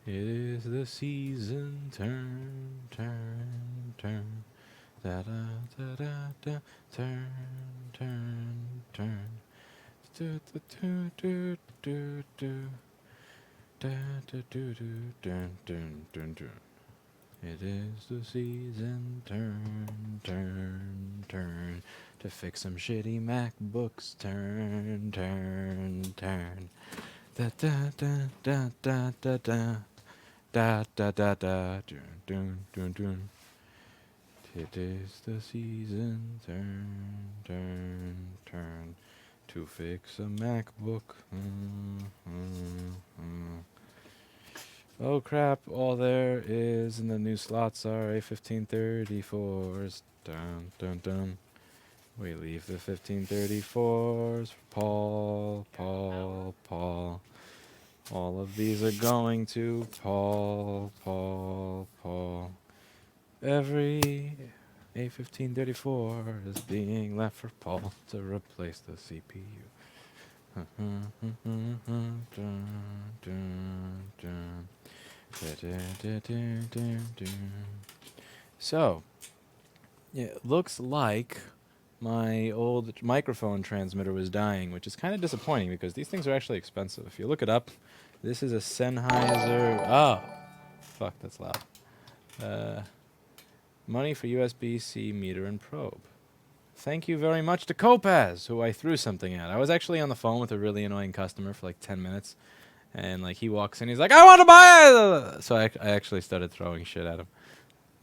It is the season, turn, turn, turn. Da da da da da, turn, turn, turn. Do do do do do do. Da da do do dun dun dun dun. It is the season, turn, turn, turn. To fix some shitty MacBooks, turn, turn, turn. Da da da da da da da. Da da da da dun dun dun dun. It is the season, turn, turn, turn, to fix a MacBook. Oh crap, all there is in the new slots are A1534s. Dun dun dun. We leave the 1534s for Paul, Paul, Paul. All of these are going to Paul, Paul, Paul. Every A1534 is being left for Paul to replace the CPU. So, yeah, it looks like my old microphone transmitter was dying, which is kind of disappointing because these things are actually expensive. If you look it up, this is a Sennheiser. Oh, fuck, that's loud. Money for USB-C meter and probe. Thank you very much to Kopaz, who I threw something at. I was actually on the phone with a really annoying customer for like 10 minutes. And like he walks in, he's like, I want to buy it! So I actually started throwing shit at him.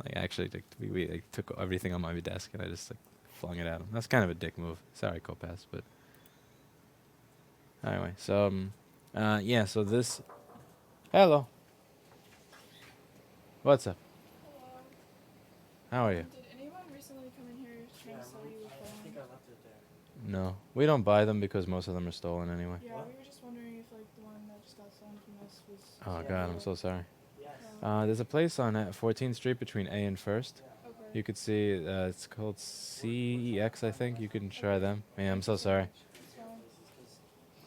Like actually, we took everything on my desk and I just like flung it at him. That's kind of a dick move. Sorry, Kopaz, but anyway. So yeah. So this. Hello. What's up? Hello. How are you? Did anyone recently come in here trying to sell you a phone? I think I left it there. No, we don't buy them because most of them are stolen anyway. Yeah, What? we were just wondering if like the one that just got stolen from us was. Oh Yeah, God, no. I'm so sorry. Yes. There's a place on 14th Street between A and First. Yeah. Okay. You could see it's called CEX, I think. You can try them. Yeah, I'm so sorry. It's fine. This is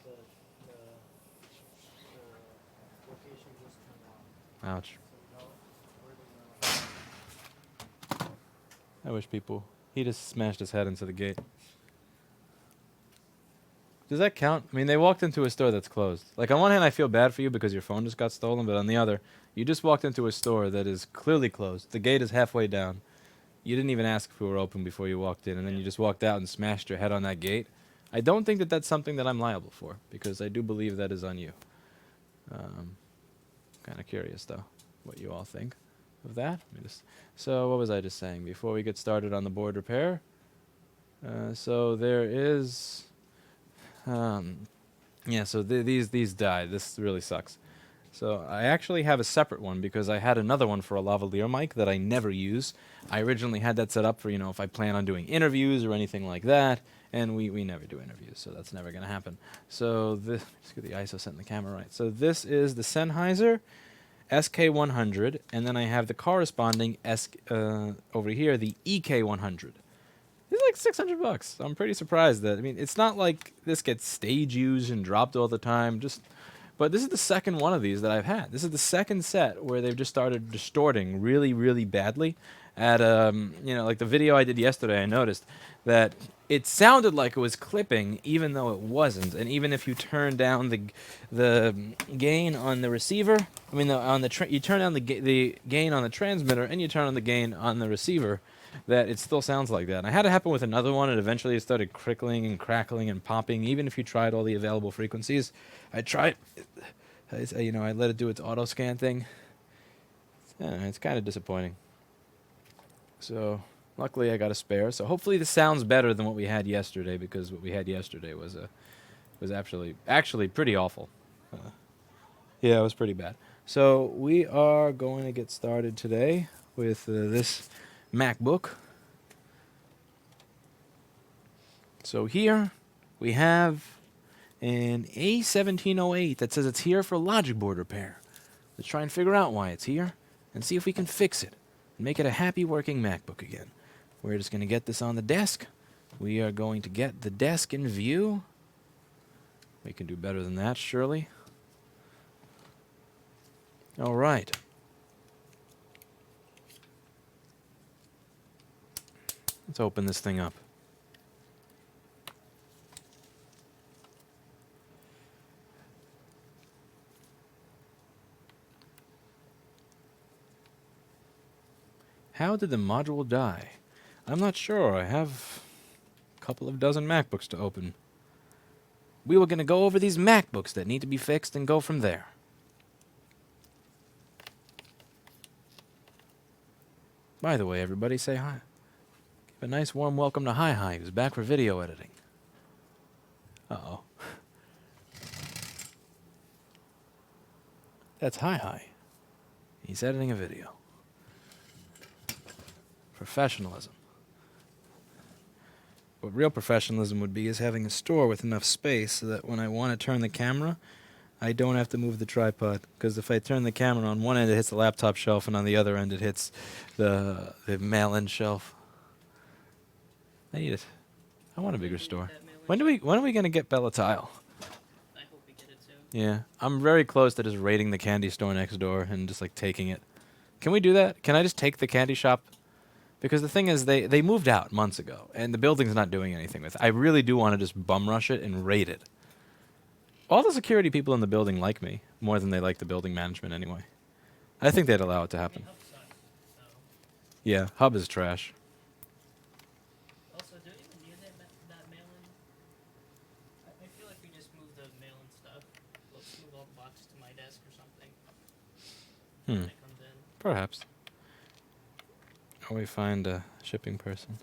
because the location just turned on. Ouch. So where do you know? I wish people. He just smashed his head into the gate. Does that count? I mean, they walked into a store that's closed. Like, on one hand, I feel bad for you because your phone just got stolen, but on the other, you just walked into a store that is clearly closed. The gate is halfway down. You didn't even ask if we were open before you walked in, and then you just walked out and smashed your head on that gate. I don't think that that's something that I'm liable for, because I do believe that is on you. Kind of curious, though, what you all think of that. So what was I just saying before we get started on the board repair? So there is... yeah, so these died. This really sucks. So I actually have a separate one because I had another one for a lavalier mic that I never use. I originally had that set up for, if I plan on doing interviews or anything like that, and we never do interviews, so that's never going to happen. So this, just get the ISO set in the camera right. So this is the Sennheiser SK100, and then I have the corresponding over here, the EK100. It's like $600. I'm pretty surprised that, it's not like this gets stage used and dropped all the time, but this is the second one of these that I've had. This is the second set where they've just started distorting really, really badly. At, like the video I did yesterday, I noticed that it sounded like it was clipping even though it wasn't. And even if you turn down the gain on the receiver, you turn down the gain on the transmitter and you turn on the gain on the receiver, that it still sounds like that. And I had it happen with another one, and eventually it started crickling and crackling and popping, even if you tried all the available frequencies. I let it do its auto scan thing. It's kind of disappointing. So luckily I got a spare. So hopefully this sounds better than what we had yesterday, because what we had yesterday was actually pretty awful. Yeah, it was pretty bad. So we are going to get started today with this MacBook. So here we have an A1708 that says it's here for logic board repair. Let's try and figure out why it's here and see if we can fix it and make it a happy working MacBook again. We're just going to get this on the desk. We are going to get the desk in view. We can do better than that, surely. All right. Let's open this thing up. How did the module die? I'm not sure. I have a couple of dozen MacBooks to open. We were going to go over these MacBooks that need to be fixed and go from there. By the way, everybody say hi. Give a nice warm welcome to Hi Hi, who's back for video editing. Uh-oh. That's Hi Hi. He's editing a video. Professionalism. What real professionalism would be is having a store with enough space so that when I want to turn the camera, I don't have to move the tripod. Because if I turn the camera on one end, it hits the laptop shelf, and on the other end, it hits the mail-in shelf. I need it. I want a bigger store. When are we gonna get Bella Tile? I hope we get it soon. Yeah, I'm very close to just raiding the candy store next door and just like taking it. Can we do that? Can I just take the candy shop? Because the thing is, they moved out months ago, and the building's not doing anything with it. I really do want to just bum rush it and raid it. All the security people in the building like me, more than they like the building management anyway. I think they'd allow it to happen. Hub sucks, so. Yeah, Hub is trash. Also, do you even need that mail-in? I feel like we just move the mail-in stuff. Let's move all the boxes to my desk or something. When it comes in. Perhaps. Or we find a shipping person.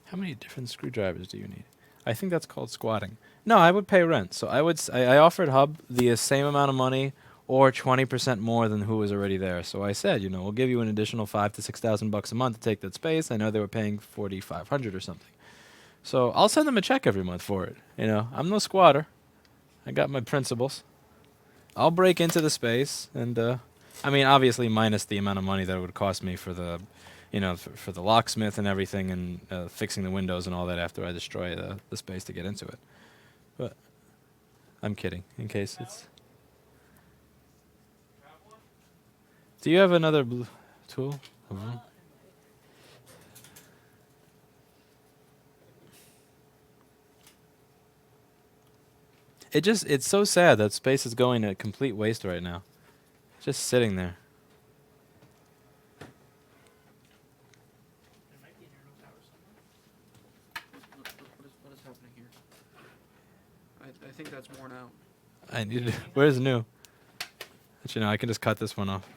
How many different screwdrivers do you need? I think that's called squatting. No, I would pay rent. So I offered Hub the same amount of money or 20% more than who was already there. So I said, we'll give you an additional $5,000 to $6,000 a month to take that space. I know they were paying $4,500 or something. So I'll send them a check every month for it. I'm no squatter. I got my principles. I'll break into the space, and obviously minus the amount of money that it would cost me for the, for the locksmith and everything, and fixing the windows and all that after I destroy the space to get into it. But I'm kidding. In case it's. Do you have another tool? It's so sad that space is going to complete waste right now. Just sitting there. There might be an aerial tower somewhere. What is happening here? I think that's worn out. I need to. Where's new? Actually, no, I can just cut this one off.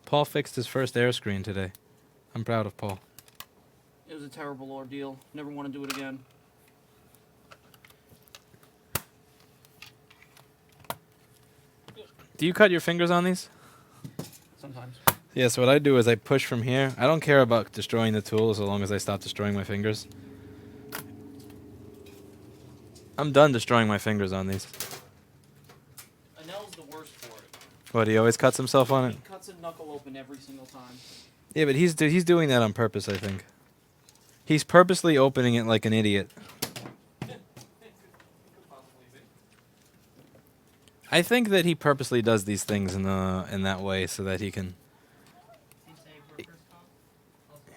Paul fixed his first air screen today. I'm proud of Paul. It was a terrible ordeal. Never want to do it again. Do you cut your fingers on these? Sometimes. Yeah, so what I do is I push from here. I don't care about destroying the tool as long as I stop destroying my fingers. I'm done destroying my fingers on these. Anel's the worst for it. What, he always cuts himself on it? He cuts a knuckle open every single time. Yeah, but he's doing that on purpose, I think. He's purposely opening it like an idiot. I think that he purposely does these things in that way so that he can. Do you say workers' comp? Also,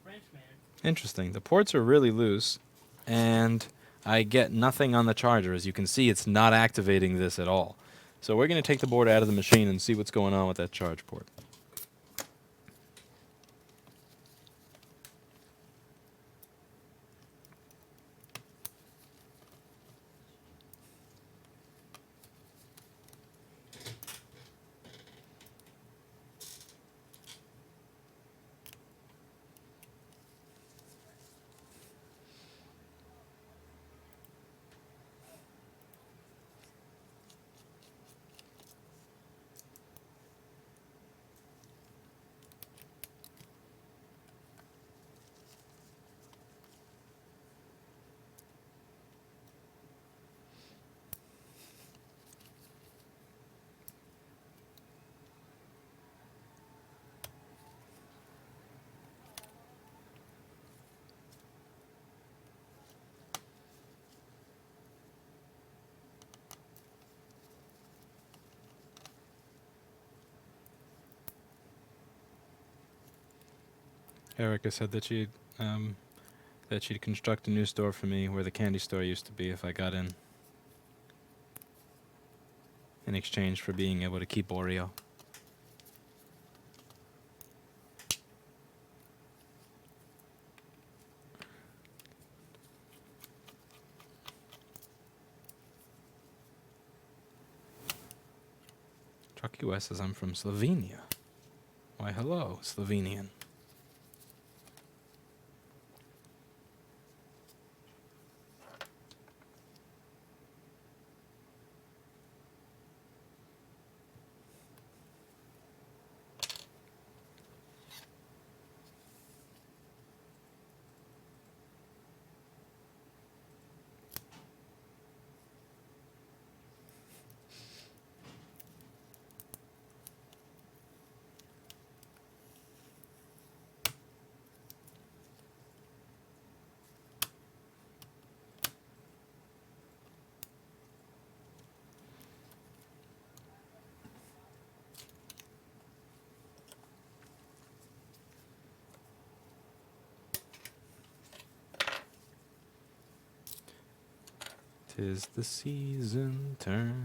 Frenchman. Interesting. The ports are really loose, and I get nothing on the charger. As you can see, it's not activating this at all. So we're going to take the board out of the machine and see what's going on with that charge port. Erica said that she'd construct a new store for me where the candy store used to be if I got in exchange for being able to keep Oreo. Trucky West says I'm from Slovenia. Why, hello, Slovenian. Tis the season, turn.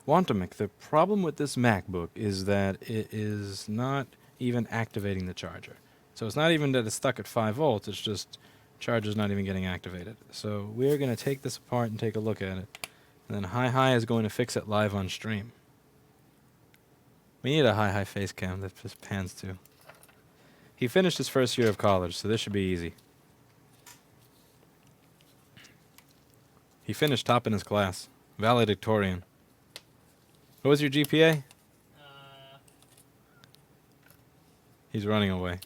Wantamic, the problem with this MacBook is that it is not even activating the charger. So it's not even that it's stuck at 5 volts, it's just charger's not even getting activated. So we're going to take this apart and take a look at it. And then Hi is going to fix it live on stream. We need a Hi face cam that just pans to. He finished his first year of college, so this should be easy. He finished top in his class. Valedictorian. What was your GPA? He's running away.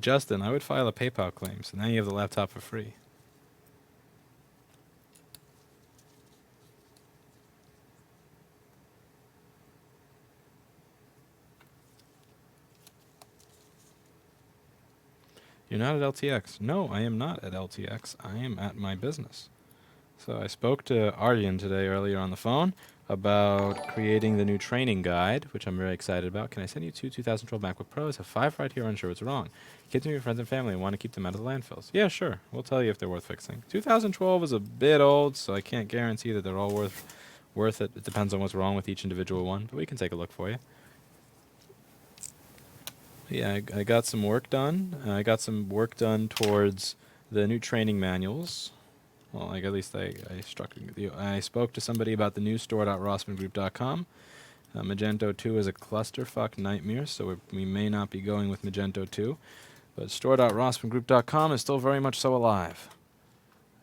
Justin, I would file a PayPal claim, so now you have the laptop for free. You're not at LTX. No, I am not at LTX. I am at my business. So I spoke to Aryan today earlier on the phone about creating the new training guide, which I'm very excited about. Can I send you 2012 MacBook Pros? Have 5 right here, unsure what's wrong. Kids and your friends and family want to keep them out of the landfills. Yeah, sure. We'll tell you if they're worth fixing. 2012 is a bit old, so I can't guarantee that they're all worth it. It depends on what's wrong with each individual one, but we can take a look for you. Yeah, I got some work done. I got some work done towards the new training manuals. Well, like at least I spoke to somebody about the new store.rossmangroup.com. Magento 2 is a clusterfuck nightmare, so we may not be going with Magento 2. But store.rossmangroup.com is still very much so alive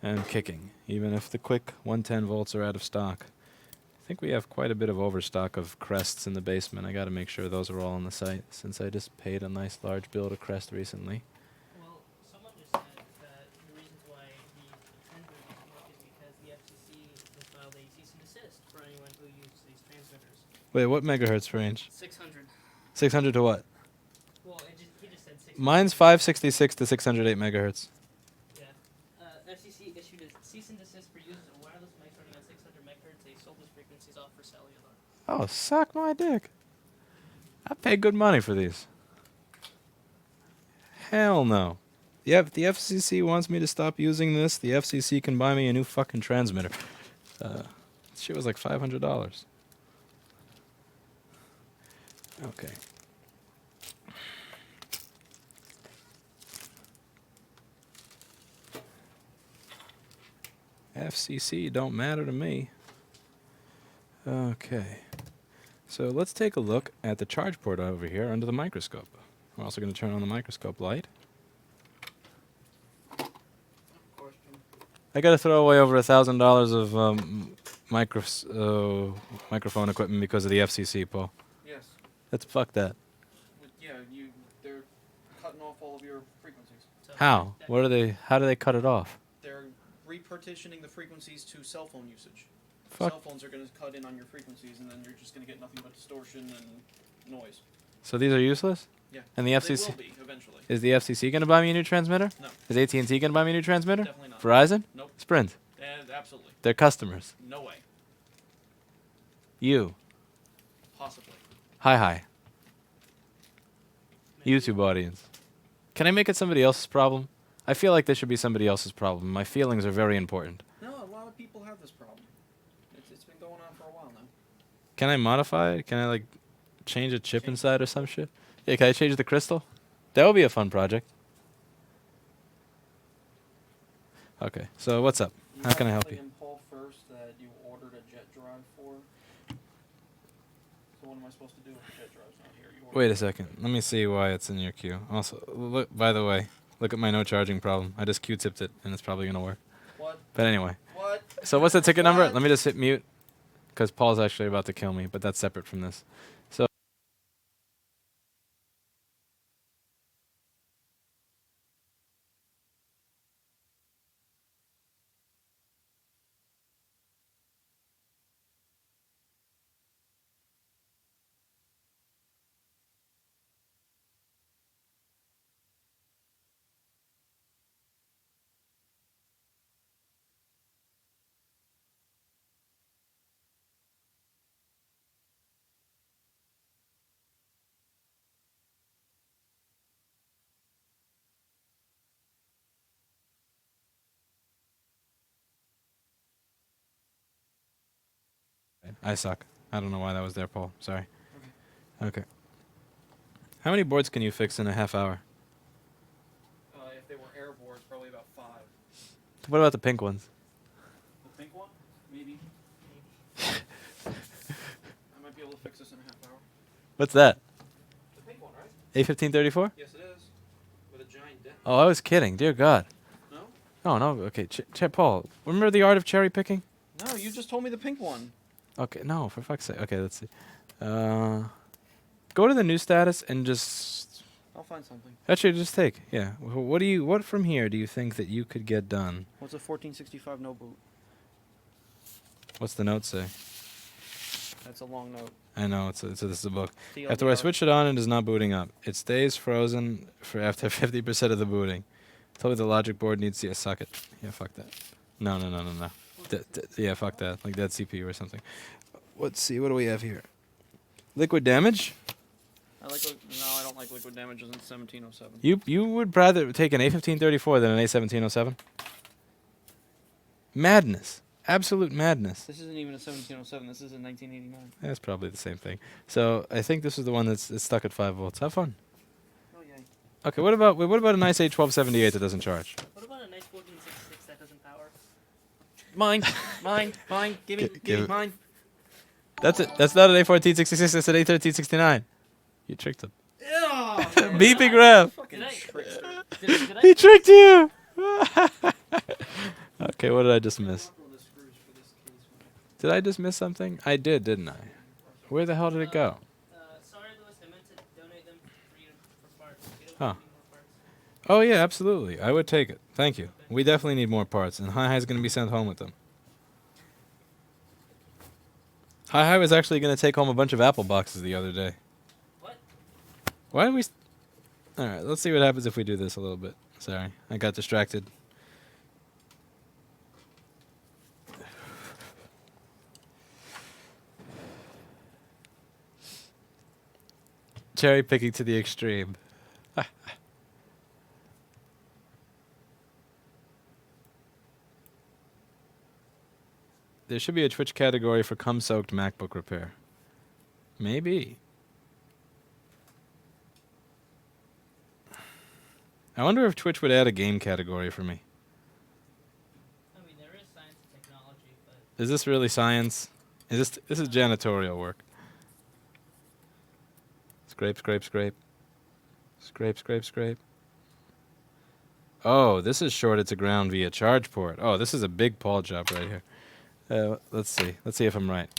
and kicking, even if the quick 110 volts are out of stock. I think we have quite a bit of overstock of crests in the basement. I got to make sure those are all on the site, since I just paid a nice large bill to Crest recently. Well, someone just said that the reasons why the transmitters don't work is because the FCC has filed a cease and desist for anyone who uses these transmitters. Wait, what megahertz range? 600. 600 to what? Well, he just said 600. Mine's 566 to 608 megahertz. Yeah. FCC issued a cease and desist for users of wireless mics running on 600 megahertz. They sold those frequencies off for cellular. Oh, suck my dick. I paid good money for these. Hell no. Yeah, if the FCC wants me to stop using this, the FCC can buy me a new fucking transmitter. Shit was like $500. Okay. FCC don't matter to me. Okay. So let's take a look at the charge port over here under the microscope. We're also going to turn on the microscope light. I got to throw away over $1,000 of microphone equipment because of the FCC, Paul. Yes. Let's fuck that. Yeah, they're cutting off all of your frequencies. So How? that- What are they? How do they cut it off? They're repartitioning the frequencies to cell phone usage. Fuck. Cell phones are going to cut in on your frequencies, and then you're just going to get nothing but distortion and noise. So these are useless? Yeah. And the They FCC will be eventually. is the FCC going to buy me a new transmitter? No. Is AT&T going to buy me a new transmitter? Definitely not. Verizon? Nope. Sprint? And absolutely. They're customers. No way. You. Possibly. Hi. YouTube audience. Can I make it somebody else's problem? I feel like this should be somebody else's problem. My feelings are very important. No, a lot of people have this problem. It's been going on for a while now. Can I modify it? Can I, like, change a chip inside or some shit? Yeah, can I change the crystal? That would be a fun project. Okay, so what's up? How can I help you? Paul first that you ordered a jet drive for. So what am I supposed to do if the jet drive's not here? Wait a second. Let me see why it's in your queue. Also, look. By the way, look at my no charging problem. I just Q-tipped it, and it's probably gonna work. What? But anyway. What? So what's the ticket number? What? Let me just hit mute, because Paul's actually about to kill me. But that's separate from this. So. I suck. I don't know why that was there, Paul. Sorry. Okay. How many boards can you fix in a half hour? If they were air boards, probably about 5. What about the pink ones? The pink one? Maybe. I might be able to fix this in a half hour. What's that? The pink one, right? A1534? Yes, it is. With a giant dent. Oh, I was kidding. Dear God. No? Oh, no. Okay. Paul, remember the art of cherry picking? No, you just told me the pink one. Okay. No, for fuck's sake. Okay, let's see. Go to the new status and just... I'll find something. Actually, just take. Yeah. What from here do you think that you could get done? What's a 1465 no boot? What's the note say? That's a long note. I know, this is a book. TLDR. After I switch it on, it is not booting up. It stays frozen for after 50% of the booting. Tell me the logic board needs to suck it. Yeah, fuck that. No. Yeah, fuck that. Like that CPU or something. Let's see, what do we have here? Liquid damage? No, I don't like liquid damages in 1707. You would rather take an A1534 than an A1707? Madness. Absolute madness. This isn't even a 1707. This is a 1989. That's probably the same thing. So I think this is the one that's stuck at 5 volts. Have fun. Oh, yay. Okay, what about a nice A1278 that doesn't charge? What about a nice 1466 that doesn't power? Mine. Give me mine. That's it. That's not an A1466. That's an A1369. You tricked him. Beeping ref. Fucking Did I- trickster. Did He tricked you. Okay, what did I just miss? Did I just miss something? I did, didn't I? Where the hell did it go? Sorry, Louis, I meant to donate them for you for parts. We don't Huh. need more parts. Oh yeah, absolutely. I would take it. Thank you. We definitely need more parts, and Hi-Hi's going to be sent home with them. Hi-Hi was actually going to take home a bunch of Apple boxes the other day. What? Why did we... Alright, let's see what happens if we do this a little bit. Sorry, I got distracted. Cherry picking to the extreme. There should be a Twitch category for cum-soaked MacBook repair. Maybe. I wonder if Twitch would add a game category for me. I mean, there is science and technology, but Is this really science? This is janitorial work. Scrape, scrape, scrape. Scrape, scrape, scrape. Oh, this is shorted to ground via charge port. Oh, this is a big Paul job right here. Let's see. Let's see if I'm right.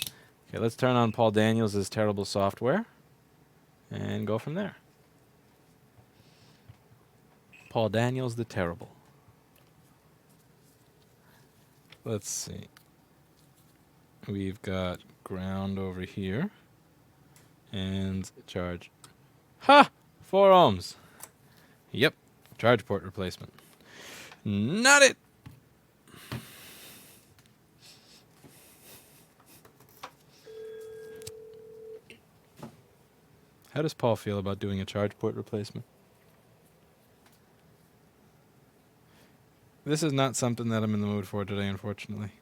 Okay, let's turn on Paul Daniels' terrible software and go from there. Paul Daniels the Terrible. Let's see. We've got ground over here and charge. Ha! 4 ohms. Yep. Charge port replacement. Not it. How does Paul feel about doing a charge port replacement? This is not something that I'm in the mood for today, unfortunately.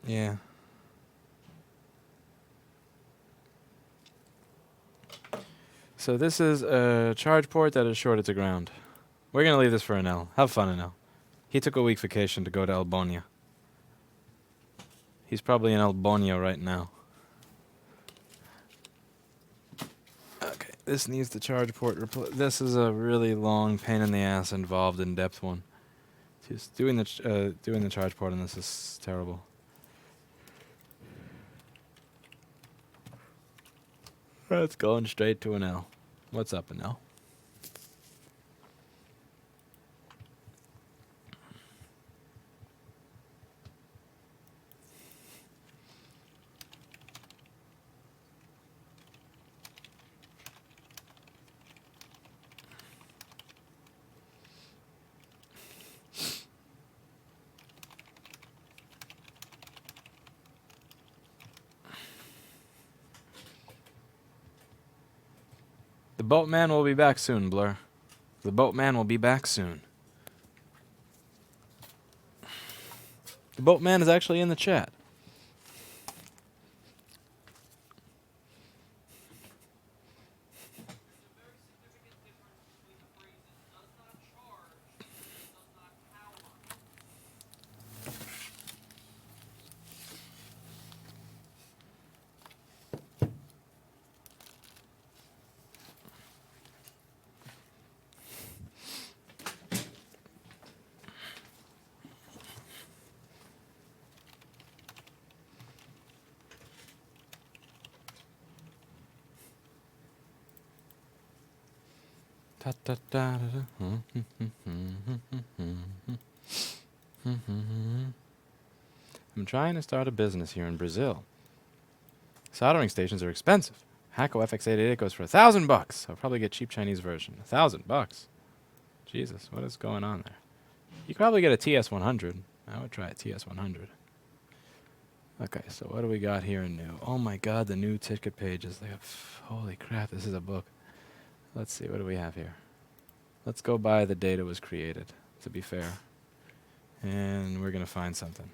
Yeah. So this is a charge port that is shorted to ground. We're going to leave this for Anel. Have fun, Anel. He took a week vacation to go to Albonia. He's probably in Albonia right now. Okay, this needs the charge port. This is a really long pain in the ass, involved, in-depth one. Just doing the charge port on this is terrible. It's going straight to Anel. What's up, Anel? The boatman will be back soon, Blur. The boatman will be back soon. The boatman is actually in the chat. I'm trying to start a business here in Brazil. Soldering stations are expensive. HAKKO FX88 goes for $1,000. I'll probably get cheap Chinese version. $1,000. Jesus, what is going on there? You could probably get a TS100. I would try a TS100. Okay, so what do we got here in new? Oh my god, the new ticket pages. They have, holy crap, this is a book. Let's see, what do we have here? Let's go by the date it was created, to be fair. And we're going to find something.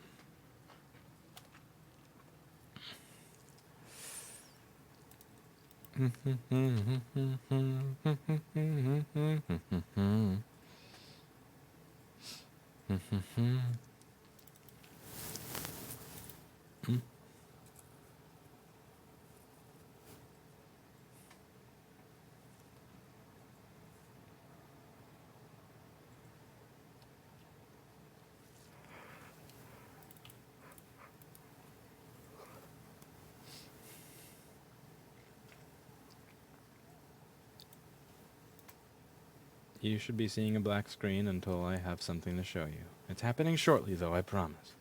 You should be seeing a black screen until I have something to show you. It's happening shortly, though, I promise.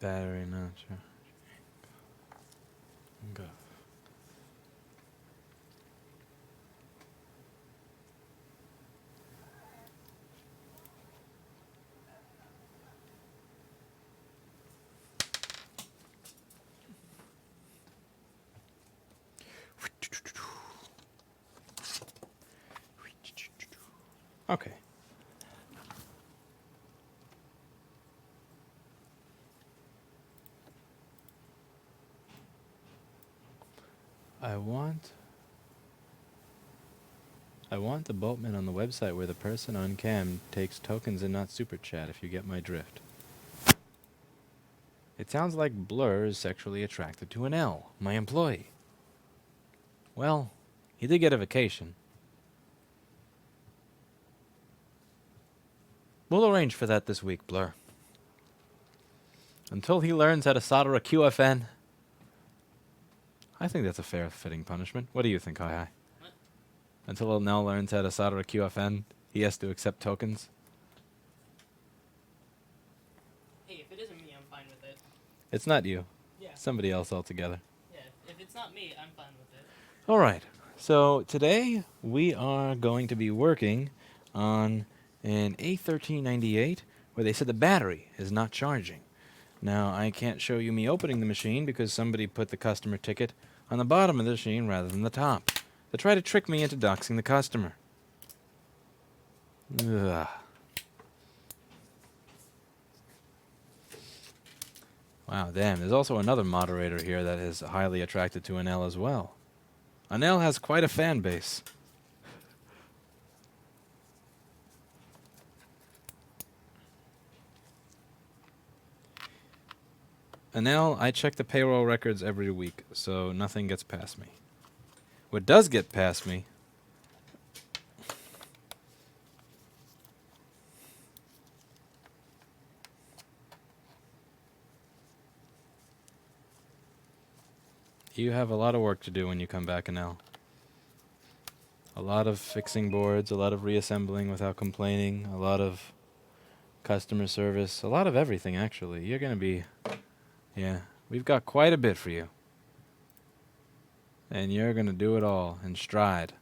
Battery not charging. Go. Okay. I want the boatman on the website where the person on cam takes tokens and not super chat, if you get my drift. It sounds like Blur is sexually attracted to an L, my employee. Well, he did get a vacation. We'll arrange for that this week, Blur. Until he learns how to solder a QFN, I think that's a fair fitting punishment. What do you think, Hi? What? Until Nell learns how to solder a QFN, he has to accept tokens. Hey, if it isn't me, I'm fine with it. It's not you. Yeah. Somebody else altogether. Yeah. If it's not me, I'm fine with it. All right. So today we are going to be working on an A1398 where they said the battery is not charging. Now, I can't show you me opening the machine because somebody put the customer ticket on the bottom of the machine rather than the top. They try to trick me into doxing the customer. Ugh. Wow, damn. There's also another moderator here that is highly attracted to Anel as well. Anel has quite a fan base. Anel, I check the payroll records every week, so nothing gets past me. What does get past me you have a lot of work to do when you come back, Anel. A lot of fixing boards, a lot of reassembling without complaining, a lot of customer service, a lot of everything, actually. You're going to be... Yeah, we've got quite a bit for you. And you're going to do it all in stride.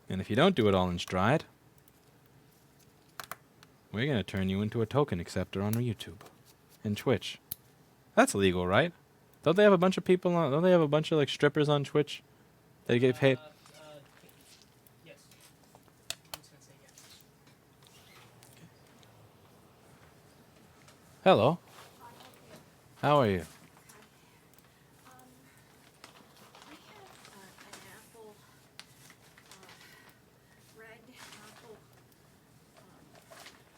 And if you don't do it all in stride, we're going to turn you into a token acceptor on YouTube and Twitch. That's legal, right? Don't they have a bunch of people on... Don't they have a bunch of, like, strippers on Twitch that get paid? Yes. I'm just gonna say yes. Hello. How are you? We have an apple, red apple.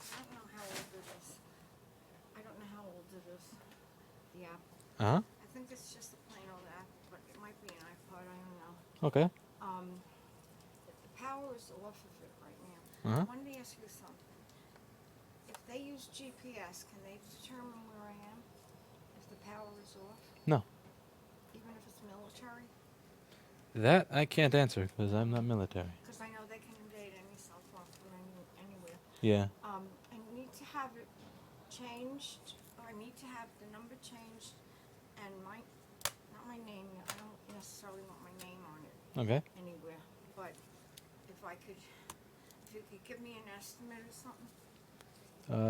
I don't know how old it is. I don't know how old it is, the apple. Uh-huh. I think it's just a plain old apple, but it might be an iPod, I don't know. Okay. The power is off of it right now. Uh-huh. I wanted to ask you something. If they use GPS, can they determine where I am? If the power is off? No. Even if it's military? That I can't answer because I'm not military. Because I know they can invade any cell phone from anywhere. Yeah. I need to have it changed, or I need to have the number changed, and not my name, I don't necessarily want my name on it Okay. anywhere, but if you could give me an estimate or something.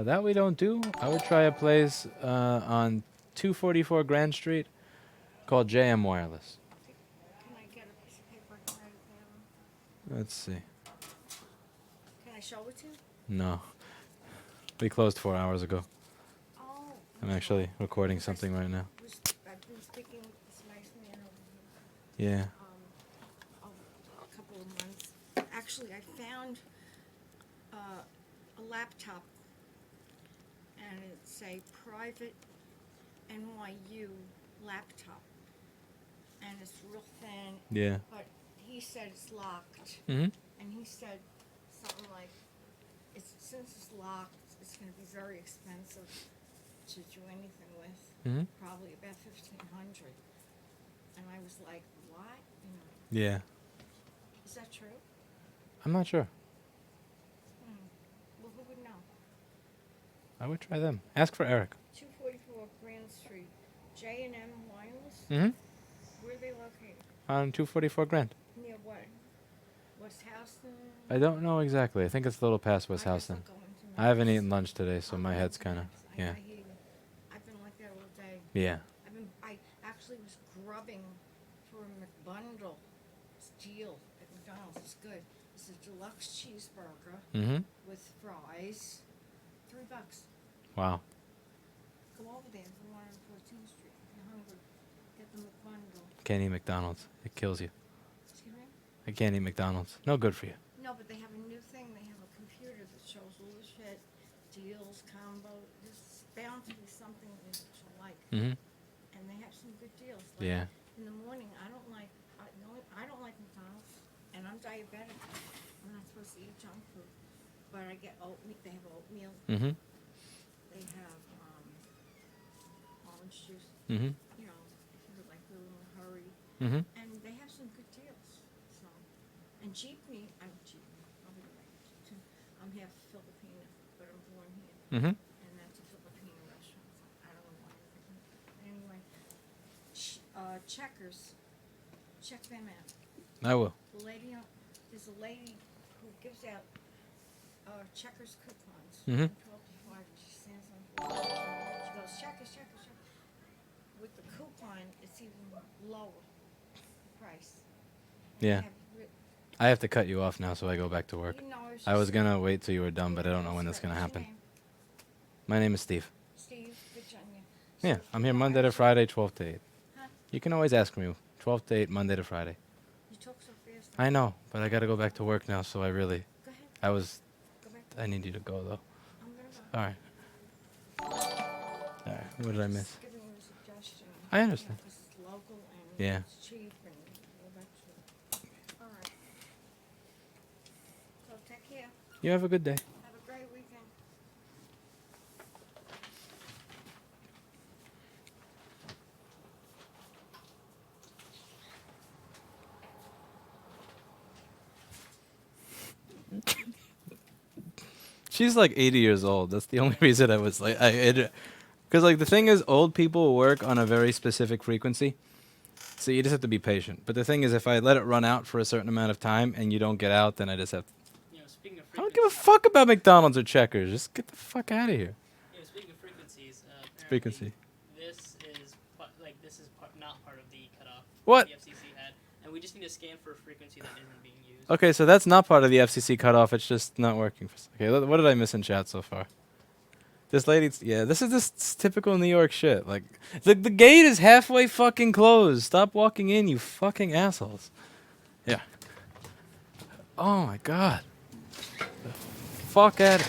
That we don't do. I would try a place on 244 Grand Street called JM Wireless. Can I get a piece of paper and write it down? Let's see. Can I show it to you? No. We closed 4 hours ago. Oh. I'm actually recording something right now. I've been speaking with this nice man over here. Yeah. A couple of months. Actually, I found a laptop, and it's a private NYU laptop, and it's real thin. Yeah. But he said it's locked, Mm-hmm. and he said something like, since it's locked, it's going to be very expensive to do anything with. Mm-hmm. Probably about $1,500. And I was like, what? Yeah. Is that true? I'm not sure. Well, who would know? I would try them. Ask for Eric. 244 Grand Street, J&M Wireless. Mm-hmm. Where are they located? On 244 Grand. Near what? West Houston? I don't know exactly. I think it's a little past West Houston. I haven't eaten lunch today, so my head's kind of... Yeah. I hear you. I've been like that all day. Yeah. I actually was grubbing for a McBundle deal at McDonald's. It's good. It's a deluxe cheeseburger Mm-hmm. with fries. $3. Wow. Go over there to 114th Street if you're hungry. Get the McBundle. Can't eat McDonald's. It kills you. Excuse me? I can't eat McDonald's. No good for you. No, but they have a new thing. They have a computer that shows all the shit, deals, combo. There's bound to be something that you'll like. Mhm. and they have some good deals. Like Yeah. in the morning, I don't like McDonald's, and I'm diabetic. I'm not supposed to eat junk food, but I get oatmeal. They have oatmeal. Mhm. They have orange juice. Mhm. You know, if you're like really in a hurry, Mhm. and they have some good deals. So, and cheap meat. I'm cheap meat. I'll be right too. I'm half Filipino, but I'm born here. Mhm. And that's a Filipino restaurant. So I don't know why. Anyway, Checkers, check them out. I will. The lady, there's a lady who gives out Checkers coupons. Mhm. From 12 to 5. She stands on the board. She goes, Checkers, Checkers, Checkers. With the coupon, it's even lower price. And they Yeah. have I have to cut you off now, so I go back to work. you know, I was gonna wait till you were done, but I don't know when that's gonna happen. My name is Steve. Steve, Virginia. Yeah, So, I'm here you know, Monday to Friday, 12 to 8. Huh? You can always ask me. 12 to 8, Monday to Friday. You talk so fast. I know, but I gotta go back to work now, so I really, Go ahead. I was, Go back. I need you to go though. I'm gonna go. All right. All right. What did I miss? Just giving you a suggestion. I understand. Because it's local and Yeah. it's cheap and all that shit. All right. So take care. You have a good day. Have a great weekend. She's like 80 years old. That's the only reason I was like, because like the thing is, old people work on a very specific frequency, so you just have to be patient. But the thing is, if I let it run out for a certain amount of time and you don't get out, then I just have. You know, speaking of I don't give a frequencies, fuck about McDonald's or Checkers. Just get the fuck out of here. you know, speaking of frequencies, apparently Frequency. this is not part of the cutoff What? the FCC had, and we just need to scan for a frequency that isn't being used. Okay, so that's not part of the FCC cutoff. It's just not working. Okay, what did I miss in chat so far? This lady, yeah, this is this typical New York shit. Like, the gate is halfway fucking closed. Stop walking in, you fucking assholes. Yeah. Oh my god. Fuck at it.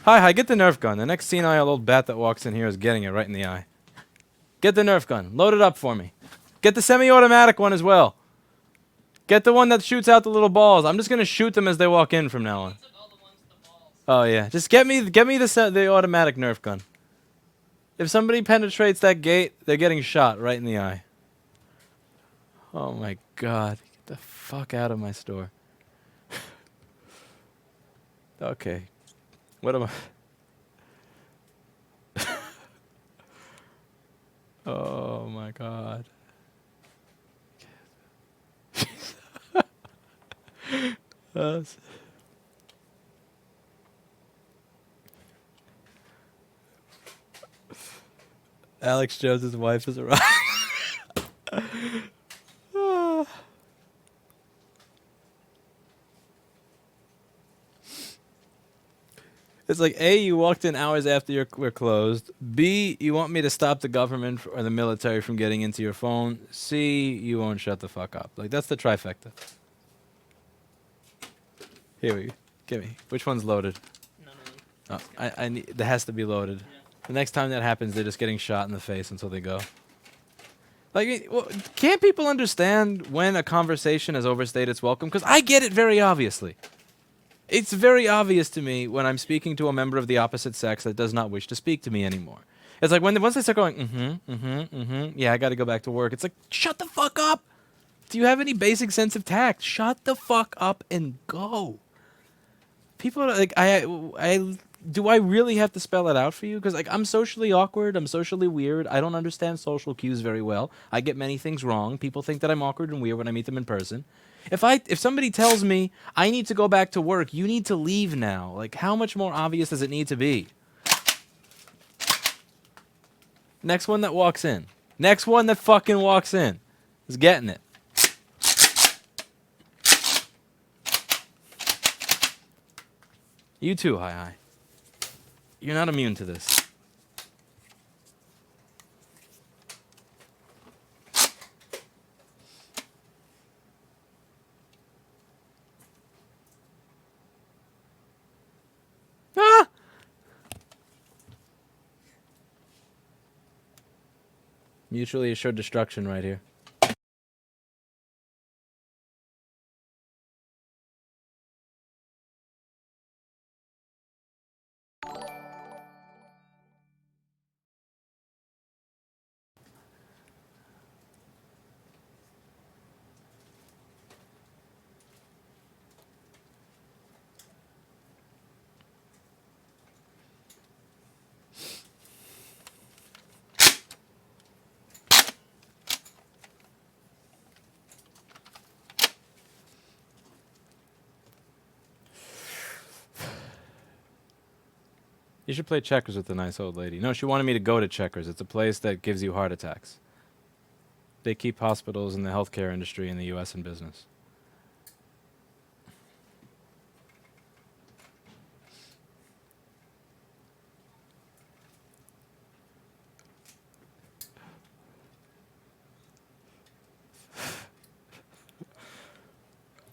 Hi, get the Nerf gun. The next senile old bat that walks in here is getting it right in the eye. Get the Nerf gun. Load it up for me. Get the semi-automatic one as well. Get the one that shoots out the little balls. I'm just gonna shoot them as they walk in from now on. Took all the ones with the balls. Oh yeah, just get me the automatic Nerf gun. If somebody penetrates that gate, they're getting shot right in the eye. Oh my god, get the fuck out of my store. Okay, what am I? Oh my god. Alex Jones' wife has arrived. It's like, A, you walked in hours after we're closed. B, you want me to stop the government or the military from getting into your phone. C, you won't shut the fuck up. Like, that's the trifecta. Here we go. Give me. Which one's loaded? None of them. Oh, I need. That has to be loaded. Yeah. The next time that happens, they're just getting shot in the face until they go. Like, can't people understand when a conversation has overstayed its welcome? Because I get it very obviously. It's very obvious to me when I'm speaking to a member of the opposite sex that does not wish to speak to me anymore. It's like once they start going, yeah, I got to go back to work. It's like, shut the fuck up. Do you have any basic sense of tact? Shut the fuck up and go. People are like, do I really have to spell it out for you? Because like, I'm socially awkward. I'm socially weird. I don't understand social cues very well. I get many things wrong. People think that I'm awkward and weird when I meet them in person. If somebody tells me I need to go back to work, you need to leave now. Like, how much more obvious does it need to be? Next one that walks in. Next one that fucking walks in is getting it. You too, hi. You're not immune to this. Ah! Mutually assured destruction right here. You should play checkers with the nice old lady. No, she wanted me to go to checkers. It's a place that gives you heart attacks. They keep hospitals and the healthcare industry in the U.S. in business.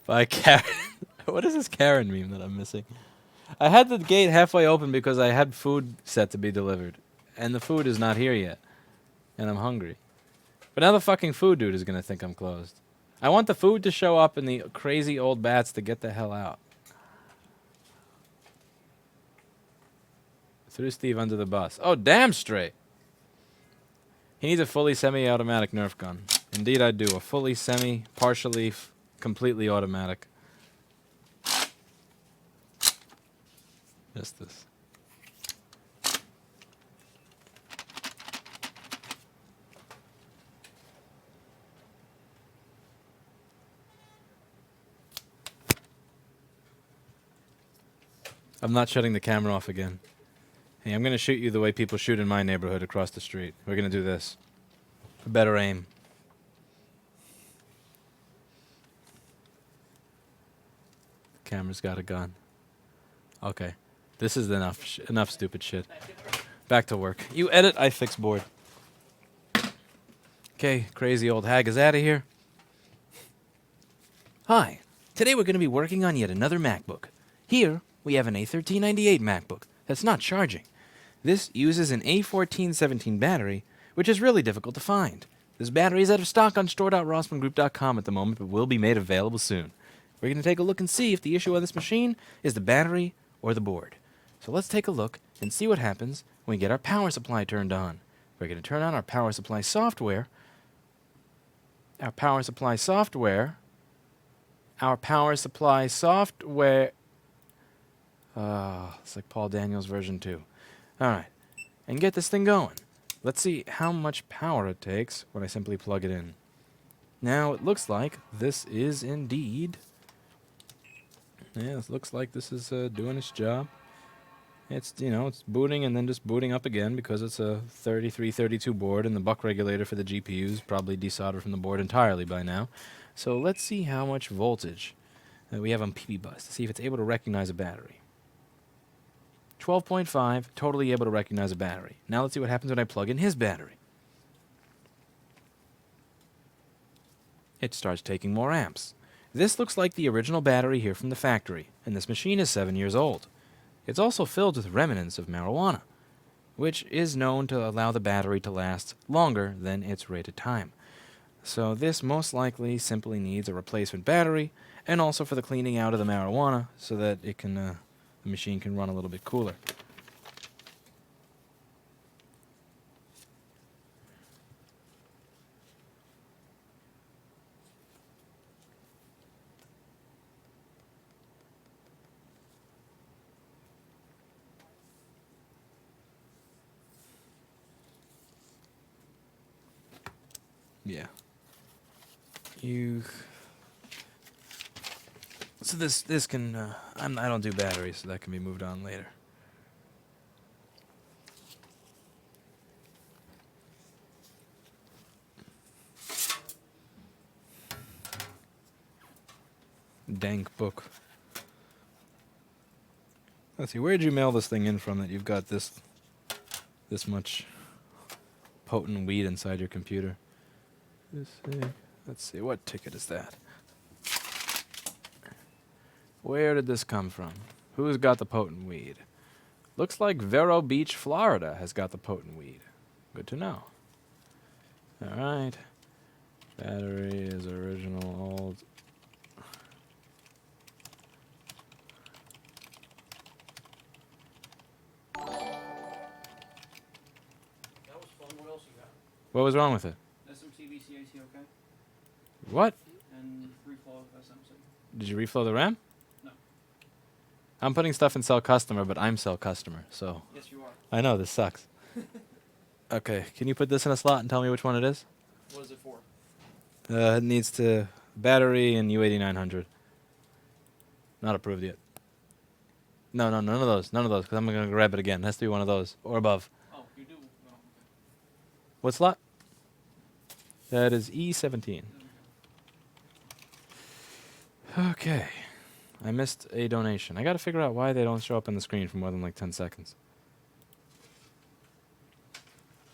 By Karen. What is this Karen meme that I'm missing? I had the gate halfway open because I had food set to be delivered. And the food is not here yet. And I'm hungry. But now the fucking food dude is going to think I'm closed. I want the food to show up and the crazy old bats to get the hell out. Threw Steve under the bus. Oh, damn straight. He needs a fully semi-automatic Nerf gun. Indeed I do. A fully partially, completely automatic. Just this. I'm not shutting the camera off again. Hey, I'm going to shoot you the way people shoot in my neighborhood across the street. We're going to do this. For better aim. The camera's got a gun. Okay. This is enough stupid shit. Back to work. You edit, I fix board. Okay, crazy old hag is out of here. Hi. Today we're going to be working on yet another MacBook. Here, we have an A1398 MacBook that's not charging. This uses an A1417 battery, which is really difficult to find. This battery is out of stock on store.rossmangroup.com at the moment, but will be made available soon. We're going to take a look and see if the issue on this machine is the battery or the board. So let's take a look and see what happens when we get our power supply turned on. We're going to turn on our power supply software. It's like Paul Daniels version 2. Alright, and get this thing going. Let's see how much power it takes when I simply plug it in. Now, it looks like this is indeed... Yeah, it looks like this is doing its job. It's, it's booting and then just booting up again because it's a 3332 board and the buck regulator for the GPU is probably desoldered from the board entirely by now. So let's see how much voltage we have on PB-Bus to see if it's able to recognize a battery. 12.5, totally able to recognize a battery. Now let's see what happens when I plug in his battery. It starts taking more amps. This looks like the original battery here from the factory, and this machine is 7 years old. It's also filled with remnants of marijuana, which is known to allow the battery to last longer than its rated time. So this most likely simply needs a replacement battery, and also for the cleaning out of the marijuana so that it can, the machine can run a little bit cooler. Yeah. So this can I don't do batteries, so that can be moved on later. Dank book. Let's see, where'd you mail this thing in from that you've got this much potent weed inside your computer? Let's see, what ticket is that? Where did this come from? Who's got the potent weed? Looks like Vero Beach, Florida has got the potent weed. Good to know. All right. Battery is original old. That was fun. What else you got? What was wrong with it? SMC, VCAC, okay? What? And free flow of SMC. Did you reflow the RAM? No. I'm putting stuff in sell customer, but I'm sell customer, so. Yes, you are. I know, this sucks. Okay, can you put this in a slot and tell me which one it is? What is it for? It needs to battery and U8900. Not approved yet. No, none of those, because I'm gonna grab it again. It has to be one of those or above. Oh, you do? Oh, okay. What slot? That is E17. Okay, I missed a donation. I gotta figure out why they don't show up on the screen for more than like 10 seconds.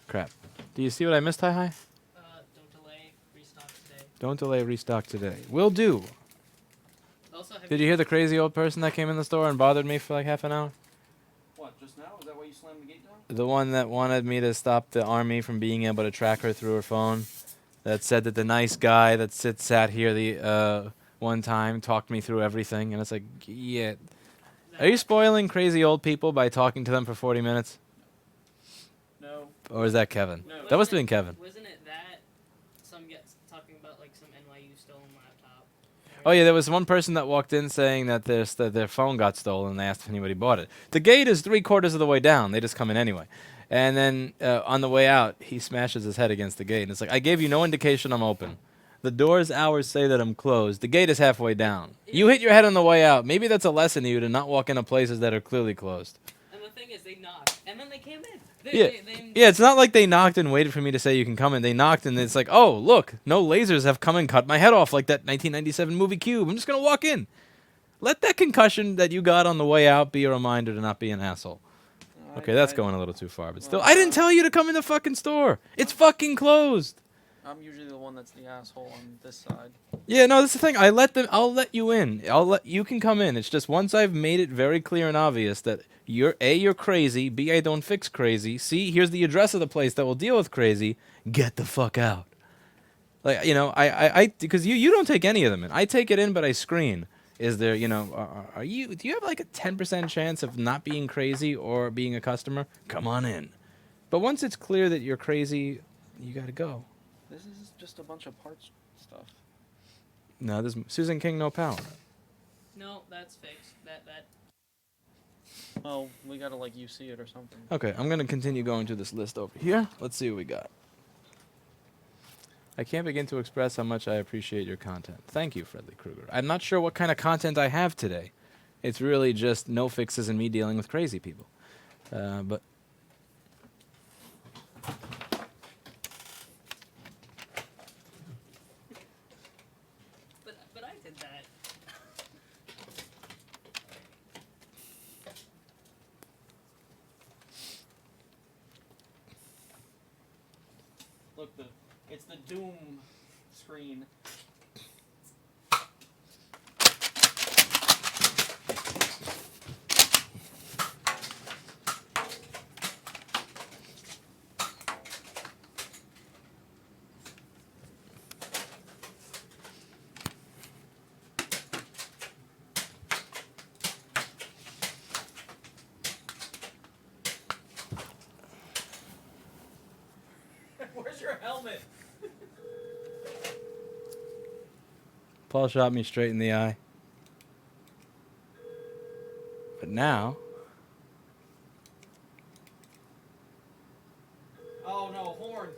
Crap. Do you see what I missed, Hi? Don't delay, restock today. Don't delay, restock today. Will do. Also, have Did you hear the crazy old person that came in the store and bothered me for like half an hour? What, just now? Is that why you slammed the gate down? The one that wanted me to stop the army from being able to track her through her phone. That said that the nice guy that sat here the one time talked me through everything, and it's like, yeah. Are you spoiling crazy old people by talking to them for 40 minutes? No. Or is that Kevin? No. That must have been Kevin. Wasn't it that some gets talking about like some NYU stolen laptop? Oh yeah, there was one person that walked in saying that their phone got stolen, and they asked if anybody bought it. The gate is 3/4 of the way down. They just come in anyway. And then on the way out, he smashes his head against the gate, and it's like, I gave you no indication I'm open. The door's hours say that I'm closed. The gate is halfway down. You hit your head on the way out. Maybe that's a lesson to you to not walk into places that are clearly closed. And the thing is, they knocked, and then they came in. Yeah, it's not like they knocked and waited for me to say you can come in. They knocked, and it's like, oh, look, no lasers have come and cut my head off like that 1997 movie Cube. I'm just going to walk in. Let that concussion that you got on the way out be a reminder to not be an asshole. Okay, that's going a little too far, but still, well, I didn't tell you to come in the fucking store. It's fucking closed. I'm usually the one that's the asshole on this side. Yeah, no, that's the thing. I'll let you in. You can come in. It's just once I've made it very clear and obvious that you're crazy, B, I don't fix crazy, C, here's the address of the place that will deal with crazy, get the fuck out. Like, you know, because you don't take any of them in. I take it in, but I screen. Is there, you know, do you have like a 10% chance of not being crazy or being a customer? Come on in. But once it's clear that you're crazy, you gotta go. This is just a bunch of parts stuff. No, there's Susan King, no power. No, that's fixed. That. Oh, we gotta like UC it or something. Okay, I'm gonna continue going to this list over here. Let's see what we got. I can't begin to express how much I appreciate your content. Thank you, Fredley Krueger. I'm not sure what kind of content I have today. It's really just no fixes and me dealing with crazy people. But I did that. Look, it's the Doom screen. Where's your helmet? Paul shot me straight in the eye. But now, Oh no, horn.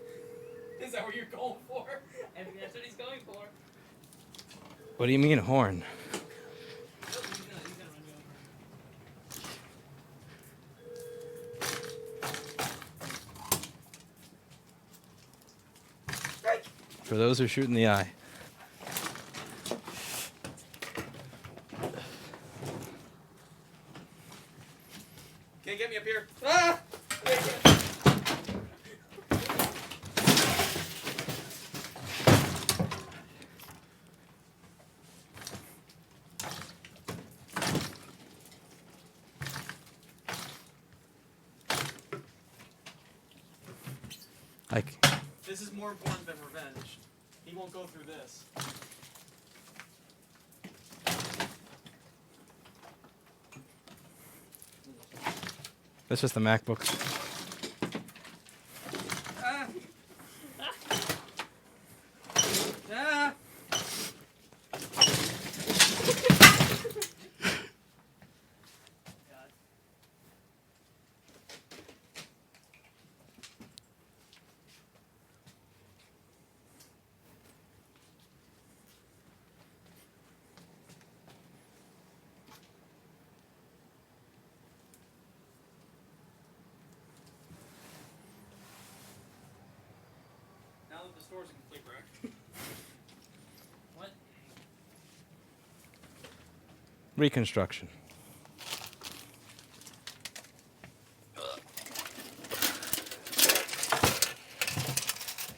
Is that what you're going for? I think that's what he's going for. what do you mean horn? Oh, he's gonna run you over. For those who shoot in the eye. Can't get me up here. Ah! Like, This This is more important than revenge. He won't go through this. That's just the MacBook. Ah. Ah. God. Now that the store's a complete wreck. What? Reconstruction.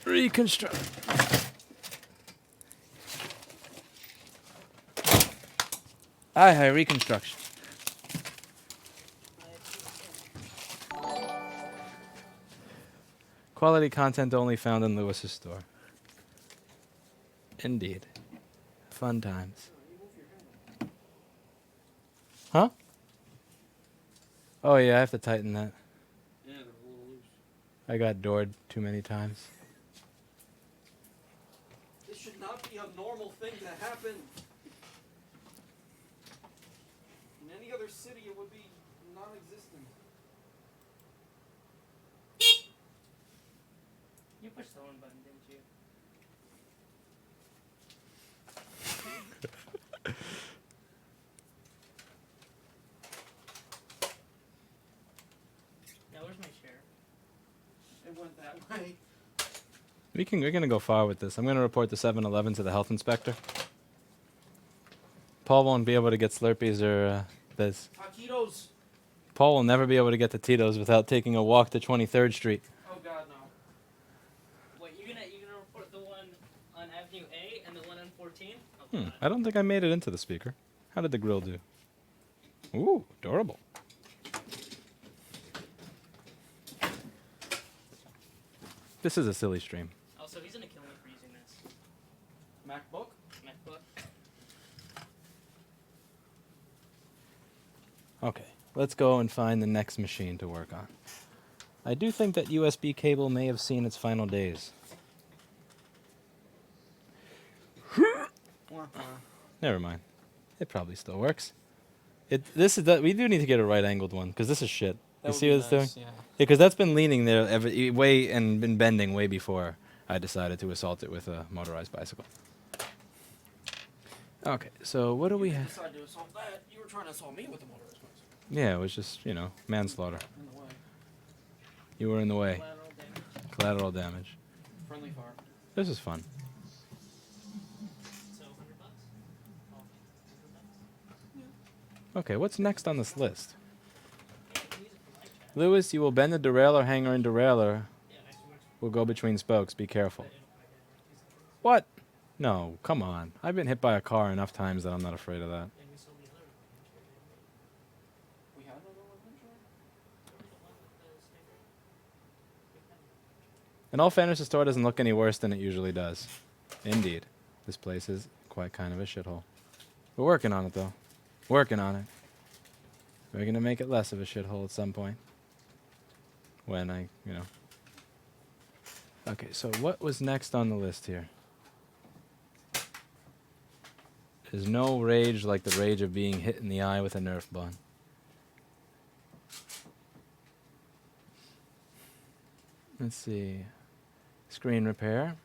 Reconstruct. Hi, reconstruction. Quality content only found in Lewis's store. Indeed. Fun times. Huh? Oh yeah, I have to tighten that. Yeah, they're a little loose. I got doored too many times. This should not be a normal thing to happen. In any other city, it would be non-existent. You pushed the one button, didn't you? Yeah, where's my chair? It went that way. We're gonna go far with this. I'm gonna report the 7-Eleven to the health inspector. Paul won't be able to get Slurpees or this. Taquitos. Paul will never be able to get to Tito's without taking a walk to 23rd Street. Oh God, no. Wait, you're gonna report the one on Avenue A and the one on 14? Oh, God. I don't think I made it into the speaker. How did the grill do? Ooh, adorable. This is a silly stream. Also, he's gonna kill me for using this MacBook. MacBook. Okay, let's go and find the next machine to work on. I do think that USB cable may have seen its final days. Never mind. It probably still works. We do need to get a right-angled one because this is shit. You see what it's doing? Yeah. Yeah, because that's been leaning there way and been bending way before I decided to assault it with a motorized bicycle. Okay, so what do we have? Decided to assault that. You were trying to assault me with the motorized bicycle. Yeah, it was just, manslaughter. In the way. You were in the way. Collateral damage. Collateral damage. Friendly fire. This is fun. So $100. Oh, $100. Okay, what's next on this list? Yeah, I can use it for my chat. Lewis, you will bend the derailleur hanger and derailleur Yeah, actually works. will go between spokes. Be careful. But it'll probably get like 2 seconds. What? No, come on. I've been hit by a car enough times that I'm not afraid of that. And we sold the other one. We had another one eventually. Remember the one with the sticker? We had one. In all fairness, the store doesn't look any worse than it usually does. Indeed. This place is quite kind of a shithole. We're working on it, though. Working on it. We're going to make it less of a shithole at some point. When Okay, so what was next on the list here? There's no rage like the rage of being hit in the eye with a Nerf gun. Let's see. Screen repair.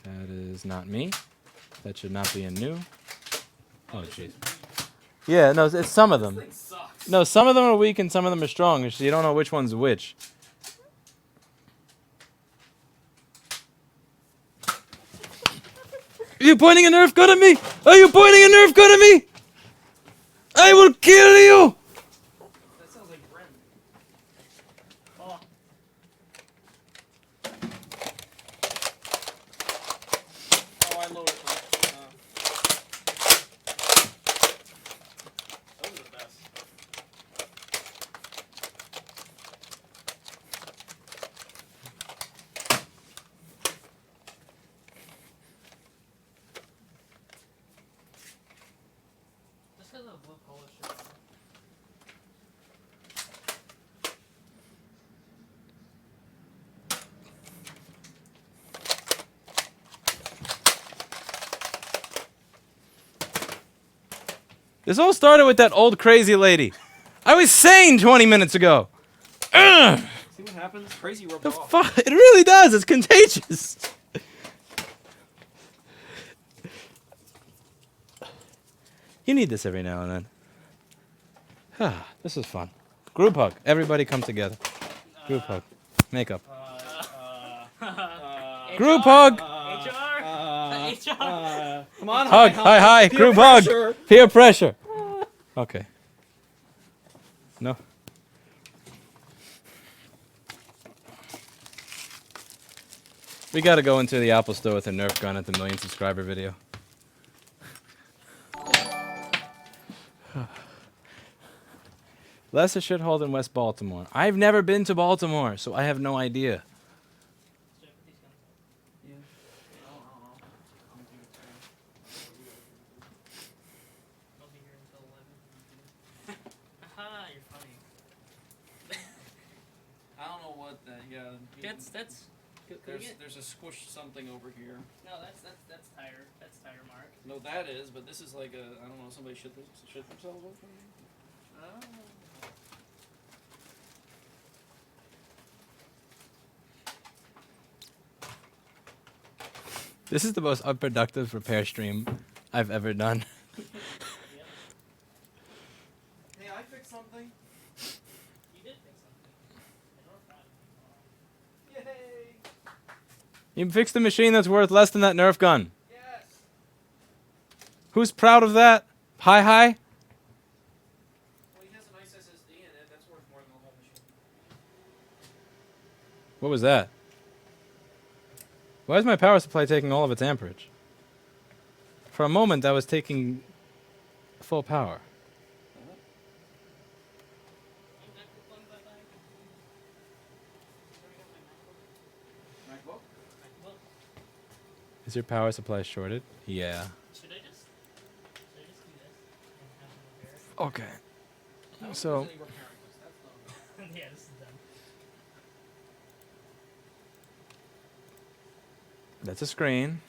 That is not me. That should not be a new. Oh, jeez. Yeah, no, it's some of them. This thing sucks. No, some of them are weak and some of them are strong, so you don't know which one's which. Are you pointing a Nerf gun at me? Are you pointing a Nerf gun at me? I will kill you! That sounds like Bren. Oh, Oh, I lowered it. Those are the best. This all started with that old crazy lady. I was sane 20 minutes ago. Ugh! See what happens? Crazy rubs The off. fuck? It really does. It's contagious. You need this every now and then. Ah, this is fun. Group hug. Everybody come together. Group hug. Makeup. Group hug. HR. Come on, Hug. Hi. Peer Group pressure. hug. Peer pressure. Okay. No. We gotta go into the Apple store with a Nerf gun at the 1,000,000 subscriber video. Less a shithole than West Baltimore. I've never been to Baltimore, so I have no idea. I'll be here until 11. Haha, you're funny. I don't know what that. Yeah. That's. Could we get? There's a squish something over here. No, that's tire. That's tire mark. No, that is. But this is like a. I don't know. Somebody shit themselves over here. Oh. This is the most unproductive repair stream I've ever done. Hey, I fixed something. You did fix something. I don't know. Yay! You fixed a machine that's worth less than that Nerf gun. Yes. Who's proud of that? Hi. Well, he has a nice SSD in it. That's worth more than the whole machine. What was that? Why is my power supply taking all of its amperage? For a moment, I was taking full power. MacBook? Is your power supply shorted? Yeah. Should I just do this and have them repair? Okay. I don't So- think there's any repairing this. That's not. Yeah, this is done. That's a screen.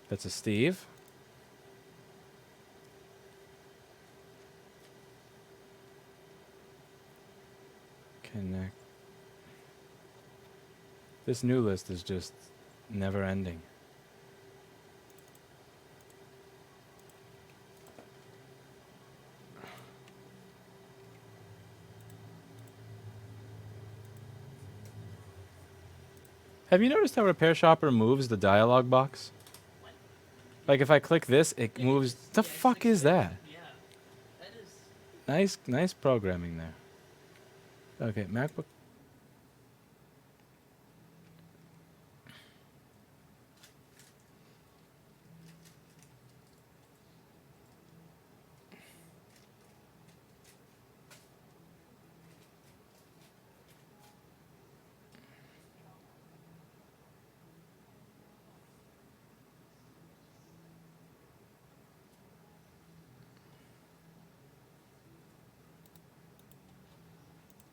That's a Steve. Connect. This new list is just never ending. Have you noticed how Repair Shopper moves the dialog box? Like if I click this, it moves. The fuck is that? Yeah. That is. Nice programming there. Okay, MacBook.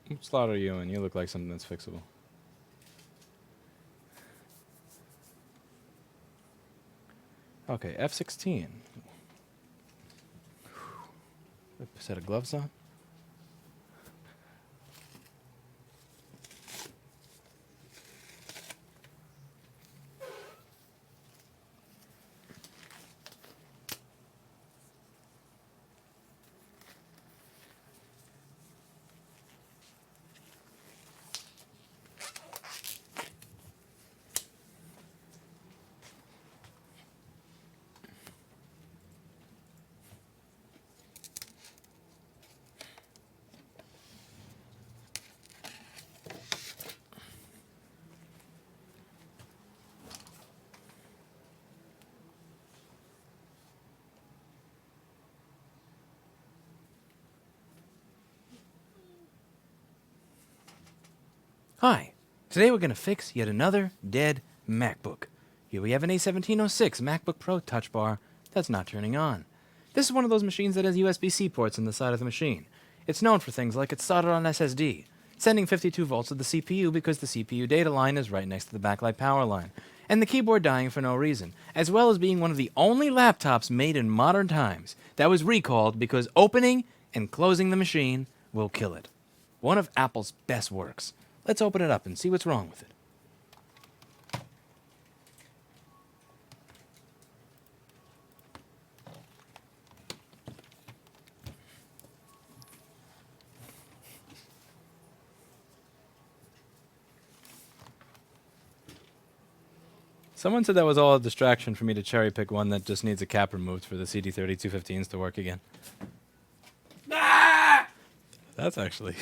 What slot are you in? You look like something that's fixable. Okay, F16. A set of gloves on. Hi, today we're going to fix yet another dead MacBook. Here we have an A1706 MacBook Pro Touch Bar that's not turning on. This is one of those machines that has USB-C ports in the side of the machine. It's known for things like it's soldered on SSD, sending 52 volts to the CPU because the CPU data line is right next to the backlight power line, and the keyboard dying for no reason, as well as being one of the only laptops made in modern times that was recalled because opening and closing the machine will kill it. One of Apple's best works. Let's open it up and see what's wrong with it. Someone said that was all a distraction for me to cherry pick one that just needs a cap removed for the CD3215s to work again. Ah! That's actually...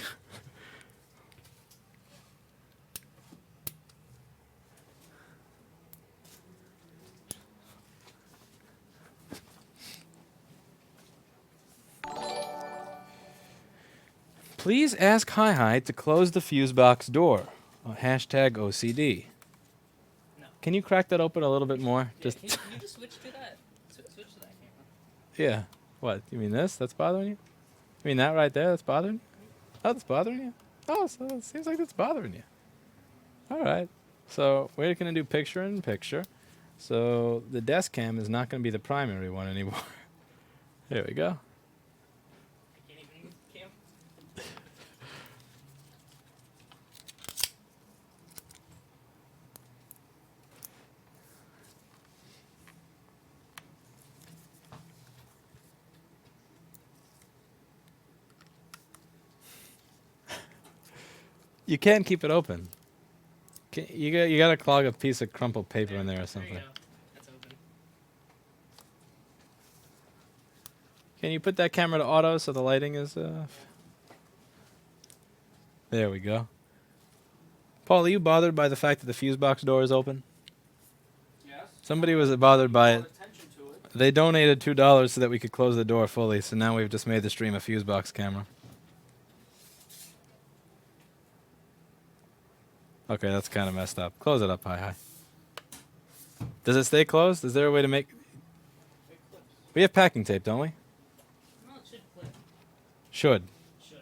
Please ask HiHi to close the fuse box door. Hashtag OCD. No. Can you crack that open a little bit more? Yeah, can you just switch to that? Switch to that camera. Yeah. What? You mean this? That's bothering you? You mean that right there? That's bothering you? Oh, that's bothering you? Oh, so it seems like that's bothering you. All right. So we're going to do picture in picture. So the desk cam is not going to be the primary one anymore. There we go. I can't even cam. You can't keep it open. You got to clog a piece of crumpled paper in there or There something. you go. That's open. Can you put that camera to auto so the lighting is... There we go. Paul, are you bothered by the fact that the fuse box door is open? Yes. Somebody was bothered by it. Call attention to it. They donated $2 so that we could close the door fully, so now we've just made the stream a fuse box camera. Okay, that's kind of messed up. Close it up, hi. Does it stay closed? Is there a way to make... It clips. We have packing tape, don't we? No, it should clip. Should. Should.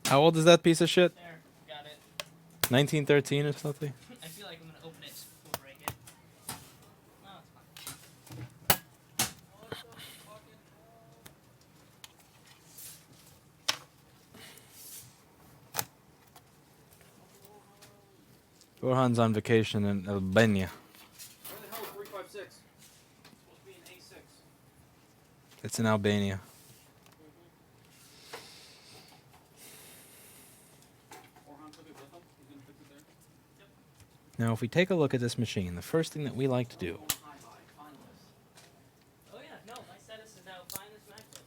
How old is that piece of shit? There. Got it. 1913 or something? I feel like I'm gonna open it. We'll break it. No, it's fine. Orhan's on vacation in Albania. Where the hell is 356? It's supposed to be an A6. It's in Albania. Orhan took it with him. He's gonna fix it there. Now, if we take a look at this machine, the first thing that we like to do... Oh yeah, no, my status is now finest Macbook.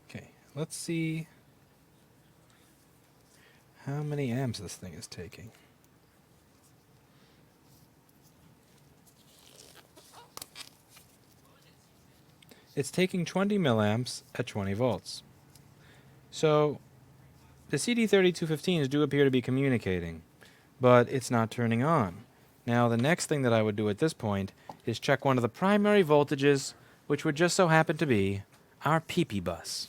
Okay, let's see how many amps this thing is taking. It's taking 20 milliamps at 20 volts. So the CD3215s do appear to be communicating, but it's not turning on. Now the next thing that I would do at this point is check one of the primary voltages, which would just so happen to be our PP bus.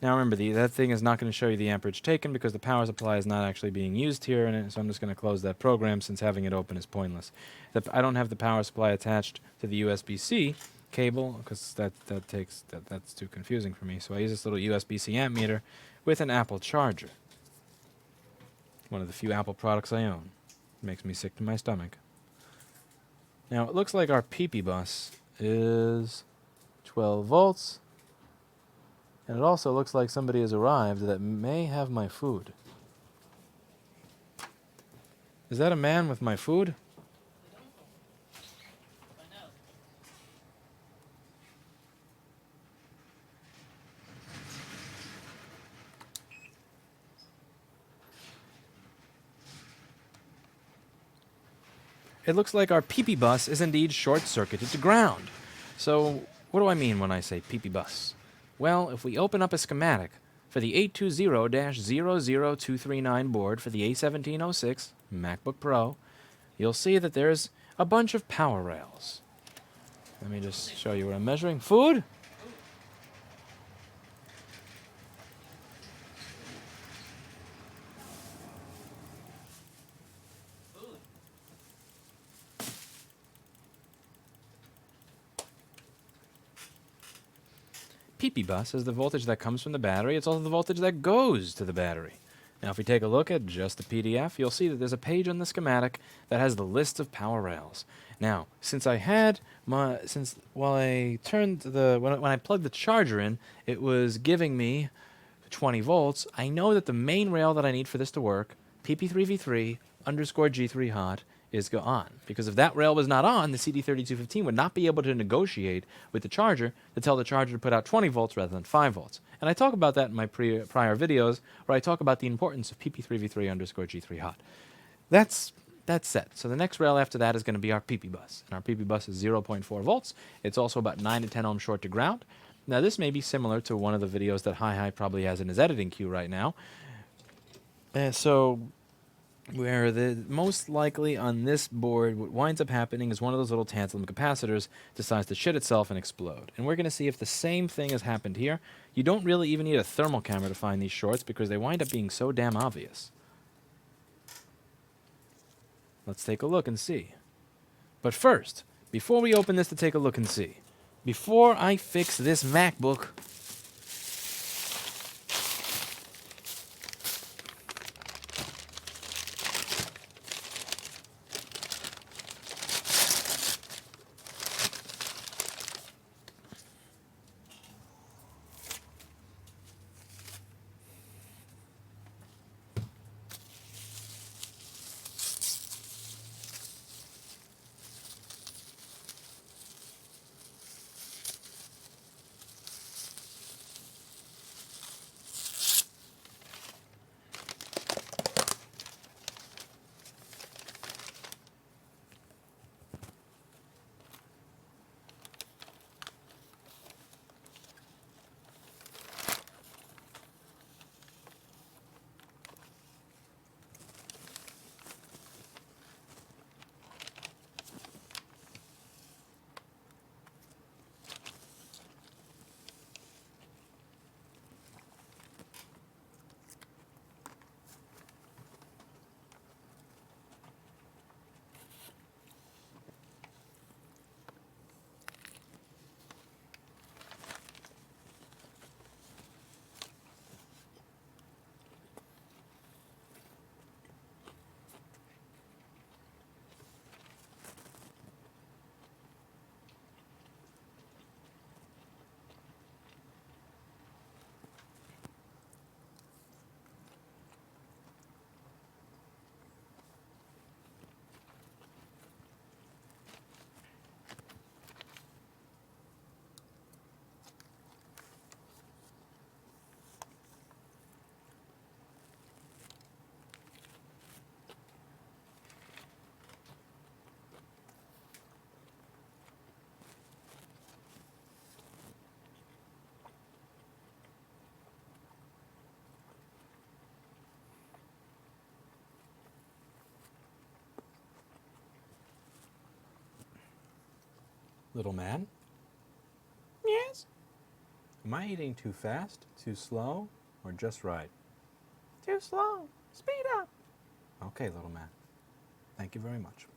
Now remember, that thing is not going to show you the amperage taken because the power supply is not actually being used here, and so I'm just going to close that program since having it open is pointless. I don't have the power supply attached to the USB-C cable because that's too confusing for me. So I use this little USB-C amp meter with an Apple charger. One of the few Apple products I own. It makes me sick to my stomach. Now it looks like our PP bus is 12 volts. And it also looks like somebody has arrived that may have my food. Is that a man with my food? Find out. It looks like our PP bus is indeed short-circuited to ground. So What do I mean when I say PP bus? Well, if we open up a schematic for the 820-00239 board for the A1706 MacBook Pro, you'll see that there's a bunch of power rails. Let me just show you what I'm measuring. Food? Food. PP bus is the voltage that comes from the battery. It's also the voltage that goes to the battery. Now, if we take a look at just the PDF, you'll see that there's a page on the schematic that has the list of power rails. Now, since I had my, while I turned the, when I plugged the charger in, it was giving me 20 volts. I know that the main rail that I need for this to work, PP3V3 underscore G3 hot, is on. Because if that rail was not on, the CD3215 would not be able to negotiate with the charger to tell the charger to put out 20 volts rather than 5 volts. And I talk about that in my prior videos where I talk about the importance of PP3V3 underscore G3 hot. That's set. So the next rail after that is going to be our PP bus. And our PP bus is 0.4 volts. It's also about 9 to 10 ohms short to ground. Now this may be similar to one of the videos that Hi probably has in his editing queue right now. Where the most likely on this board, what winds up happening is one of those little tantalum capacitors decides to shit itself and explode. And we're going to see if the same thing has happened here. You don't really even need a thermal camera to find these shorts because they wind up being so damn obvious. Let's take a look and see. But first, before we open this to take a look and see, before I fix this MacBook, little man? Yes? Am I eating too fast, too slow, or just right? Too slow. Speed up. Okay, little man. Thank you very much.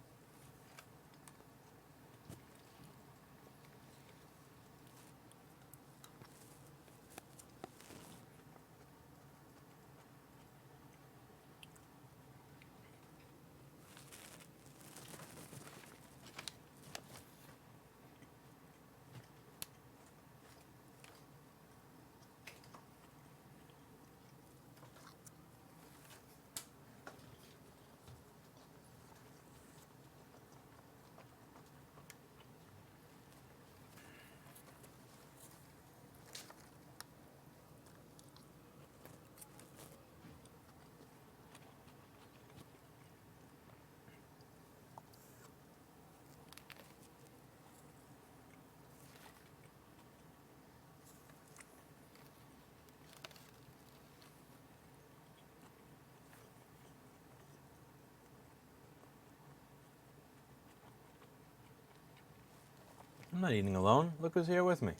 I'm not eating alone. Look who's here with me.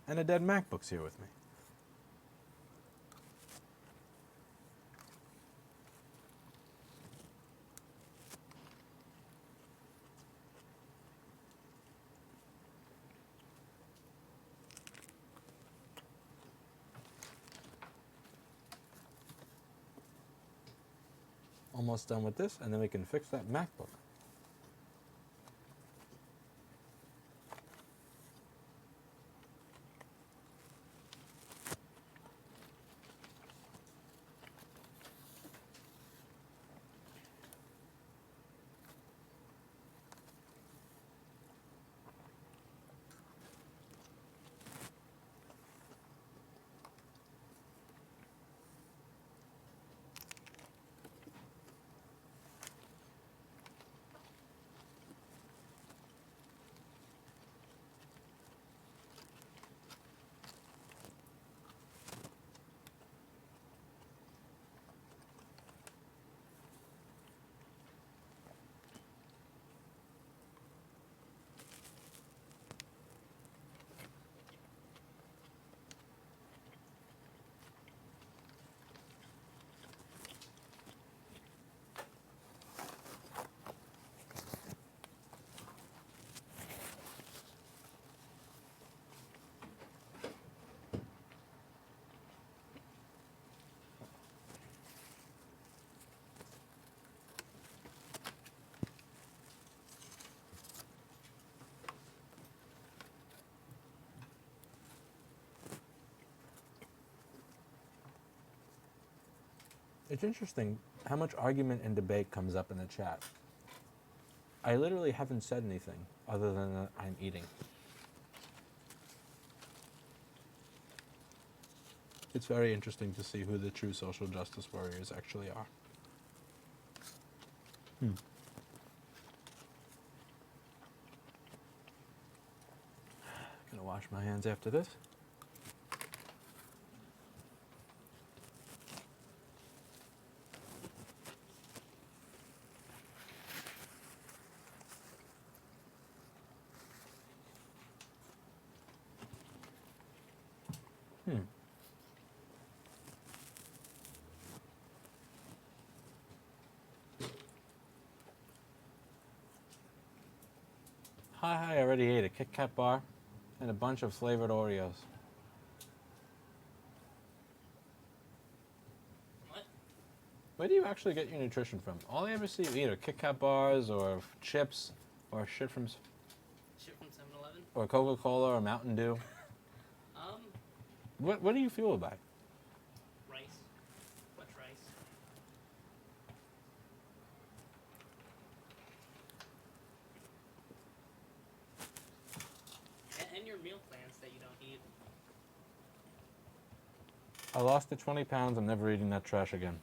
And a dead MacBook's here with me. Almost done with this, and then we can fix that MacBook. It's interesting how much argument and debate comes up in the chat. I literally haven't said anything other than that I'm eating. It's very interesting to see who the true social justice warriors actually are. Gonna wash my hands after this. I already ate a Kit Kat bar and a bunch of flavored Oreos. What? Where do you actually get your nutrition from? All I ever see you eat are Kit Kat bars or chips or shit from Shit from 7-Eleven? or Coca-Cola or Mountain Dew. What do you fuel by? Rice. Much rice. And your meal plans that you don't eat. I lost the 20 pounds. I'm never eating that trash again.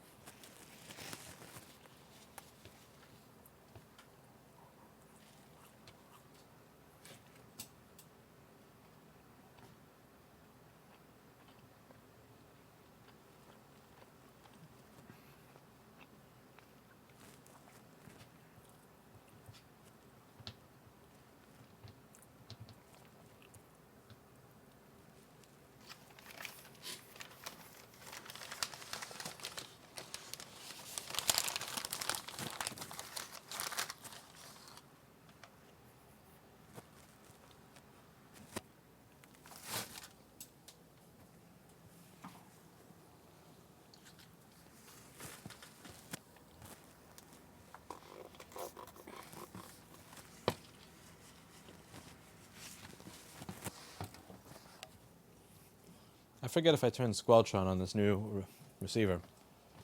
I forget if I turned squelch on this new receiver.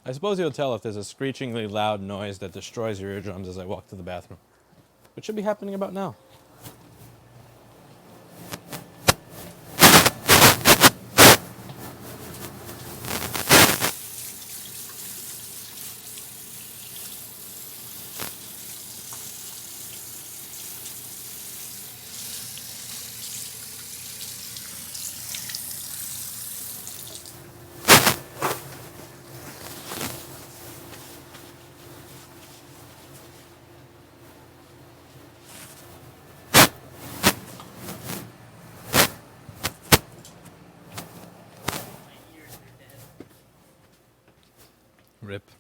I suppose you'll tell if there's a screechingly loud noise that destroys your eardrums as I walk to the bathroom. Which should be happening about now. Rip.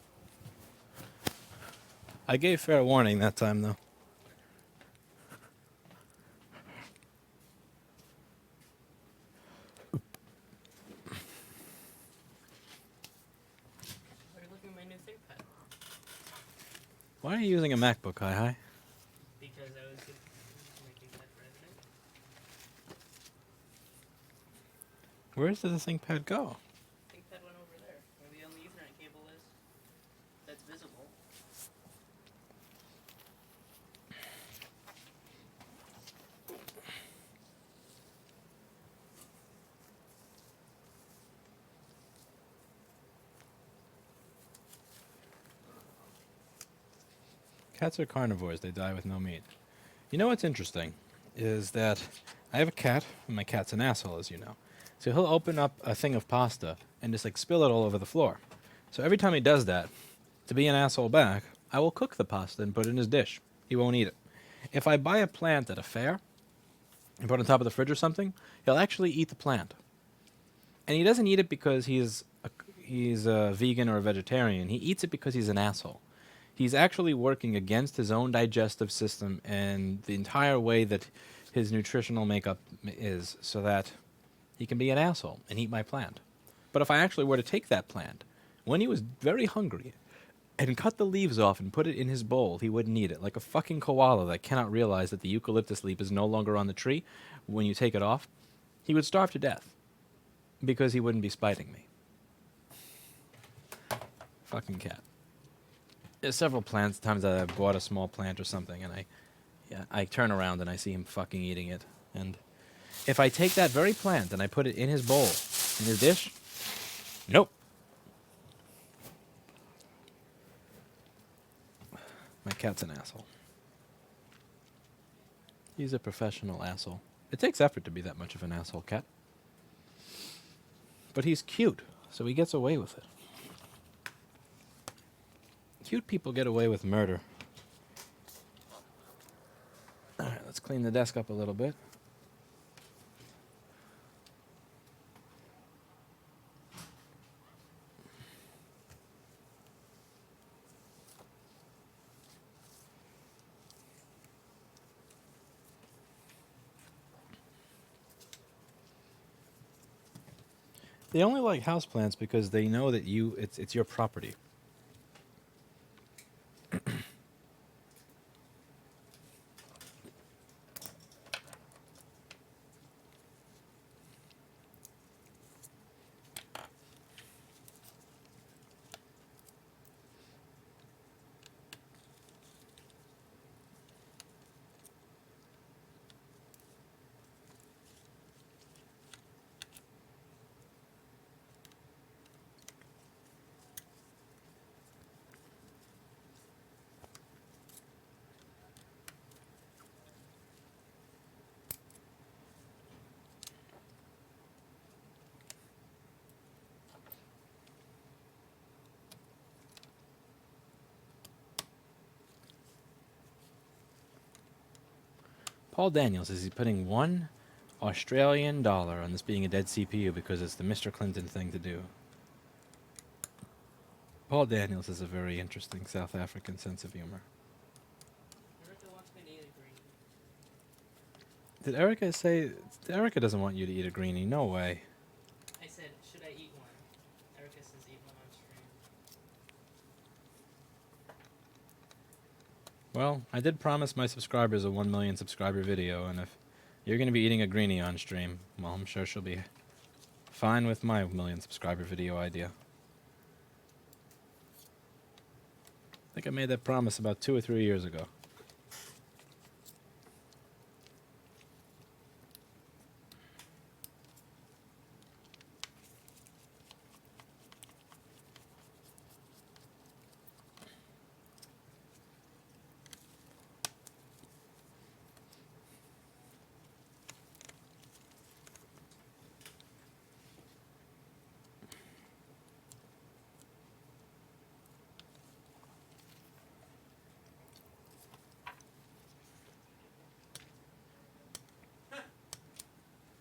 I gave fair warning that time, though. Why are you looking at my new ThinkPad? Why are you using a MacBook, hi? Because I was making that for editing. Where does the ThinkPad go? ThinkPad went over there, where the only Ethernet cable is. That's visible. Cats are carnivores. They die with no meat. You know what's interesting is that I have a cat, and my cat's an asshole, as you know. So he'll open up a thing of pasta and just like spill it all over the floor. So every time he does that, to be an asshole back, I will cook the pasta and put it in his dish. He won't eat it. If I buy a plant at a fair and put it on top of the fridge or something, he'll actually eat the plant. And he doesn't eat it because he's a vegan or a vegetarian. He eats it because he's an asshole. He's actually working against his own digestive system and the entire way that his nutritional makeup is, so that he can be an asshole and eat my plant. But if I actually were to take that plant, when he was very hungry, and cut the leaves off and put it in his bowl, he wouldn't eat it. Like a fucking koala that cannot realize that the eucalyptus leaf is no longer on the tree when you take it off, he would starve to death because he wouldn't be spiting me. Fucking cat. There's several times that I've bought a small plant or something, and I turn around and I see him fucking eating it. And if I take that very plant and I put it in his bowl, in his dish, nope. My cat's an asshole. He's a professional asshole. It takes effort to be that much of an asshole cat. But he's cute, so he gets away with it. Cute people get away with murder. Alright, let's clean the desk up a little bit. They only like houseplants because they know that it's your property. Paul Daniels says he's putting $1 Australian on this being a dead CPU because it's the Mr. Clinton thing to do. Paul Daniels is a very interesting South African sense of humor. Erica wants me to eat a greenie. Did Erica say... Erica doesn't want you to eat a greenie. No way. I said, should I eat one? Erica says eat one on stream. Well, I did promise my subscribers a 1 million subscriber video, and if you're going to be eating a greenie on stream, well, I'm sure she'll be fine with my 1 million subscriber video idea. I think I made that promise about 2 or 3 years ago.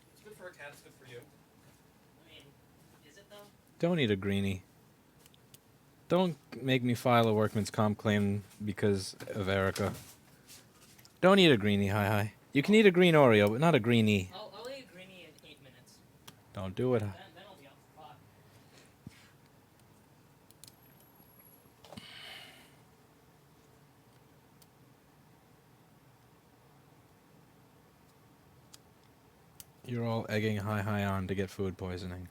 It's good for a cat, it's good for you. I mean, is it though? Don't eat a greenie. Don't make me file a workman's comp claim because of Erica. Don't eat a greenie, hi. You can eat a green Oreo, but not a greenie. I'll eat a greenie in 8 minutes. Don't do it. Then I'll be off the clock. You're all egging hi on to get food poisoning.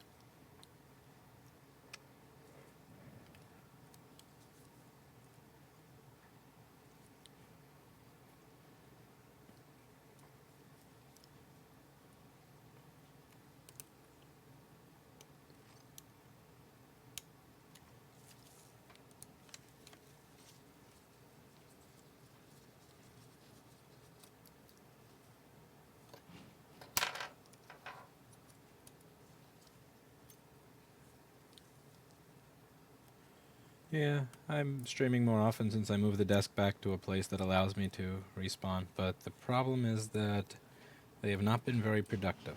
Yeah, I'm streaming more often since I moved the desk back to a place that allows me to respawn, but the problem is that they have not been very productive.